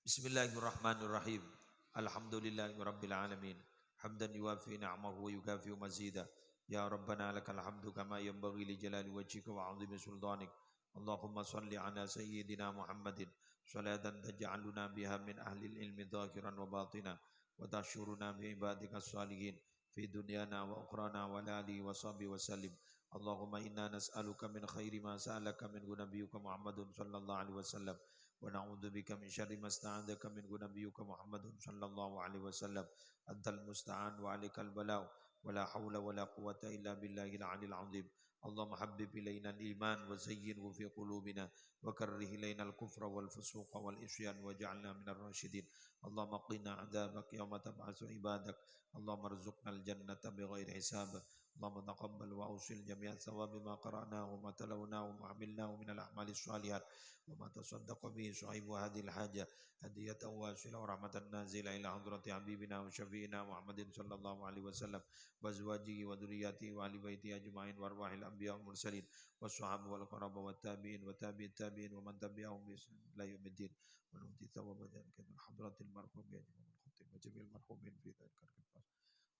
Bismillahirrahmanirrahim. Alhamdulillahirabbil alamin. Hamdan yuwafi ni'amahu wa yukafi mazida. Ya Rabbana lakal hamdu kama yanbaghi li jalali wajhika wa 'azimi sultanik. Allahumma salli ala sayyidina Muhammadin salatan taj'aluna biha min ahli ilmi dhakiran wa batina wa tashuruna bi ibadika salihin fi dunyana wa ukhrana wa la alihi wa sahbihi wa sallim. Allahumma inna nas'aluka min khairi ma sa'alaka min nabiyyika Muhammadun sallallahu alaihi wasallam. ونعوذ بك من شر ما استعاذك منه نبيك محمد صلى الله عليه وسلم أنت المستعان وعليك البلاء ولا حول ولا قوة إلا بالله العلي العظيم اللهم حبب إلينا الإيمان وزينه في قلوبنا وكره إلينا الكفر والفسوق والعصيان واجعلنا من الراشدين اللهم قنا عذابك يوم تبعث عبادك اللهم ارزقنا الجنة بغير حساب اللهم تقبل وأوصل جميع ثواب ما قرأناه وما تلوناه وما عملناه من الأعمال الصالحات وما تصدق به صاحب هذه الحاجة هدية واصلة ورحمة نازلة إلى حضرة حبيبنا وشفينا محمد صلى الله عليه وسلم وأزواجه وذرياته وآل بيته أجمعين وأرواح الأنبياء والمرسلين والصحابة والقرابة والتابعين وتابع التابعين ومن تبعهم بإحسان إلى يوم الدين ونؤتي ثواب ذلك من حضرة المرحوم يا جماعة الخطيب وجميع المرحومين في ذلك الكفار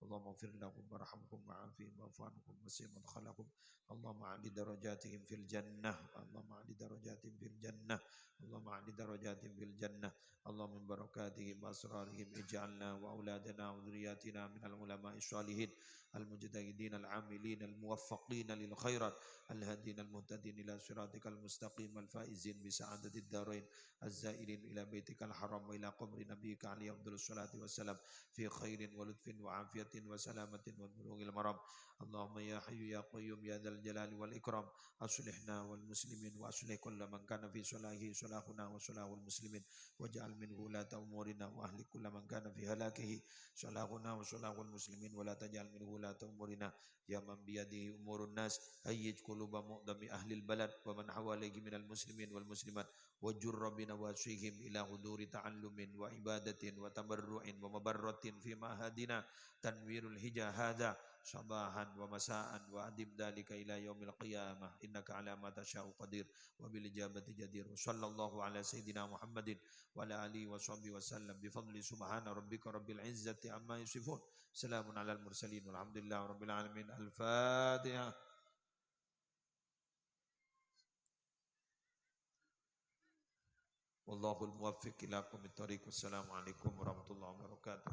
اللهم اغفر لهم وارحمهم وعافهم واعف عنهم وسع مدخلهم اللهم اعل درجاتهم في الجنة اللهم اعل درجاتهم في الجنة اللهم اعل درجاتهم في الجنة اللهم من بركاتهم واسرارهم اجعلنا واولادنا وذرياتنا من العلماء الصالحين المجتهدين العاملين الموفقين للخيرات الهادين المهتدين الى صراطك المستقيم الفائزين بسعادة الدارين الزائرين الى بيتك الحرام والى قبر نبيك عليه افضل الصلاة والسلام في خير ولطف وعافية وسلامة وبلوغ المرام اللهم يا حي يا قيوم يا ذا الجلال والإكرام أصلحنا والمسلمين وأصلح كل من كان في صلاحه صلاحنا وصلاح المسلمين واجعل منه ولاة أمورنا وأهلك كل من كان في هلاكه صلاحنا وصلاح المسلمين ولا تجعل منه ولاة أمورنا يا من بيده أمور الناس هيج قلوب مؤدم أهل البلد ومن حواليه من المسلمين والمسلمات وجر بنواسيهم إلى حضور تعلم وعبادة وتبرع ومبرة في معهدنا تنوير الهجا هذا صباحا ومساء وأدم ذلك إلى يوم القيامة إنك على ما تشاء قدير وبالإجابة جدير وصلى الله على سيدنا محمد وعلى آله وصحبه وسلم بفضل سبحان ربك رب العزة عما يصفون سلام على المرسلين والحمد لله رب العالمين الفاتحة والله الموفق إلى قوم الطريق والسلام عليكم ورحمة الله وبركاته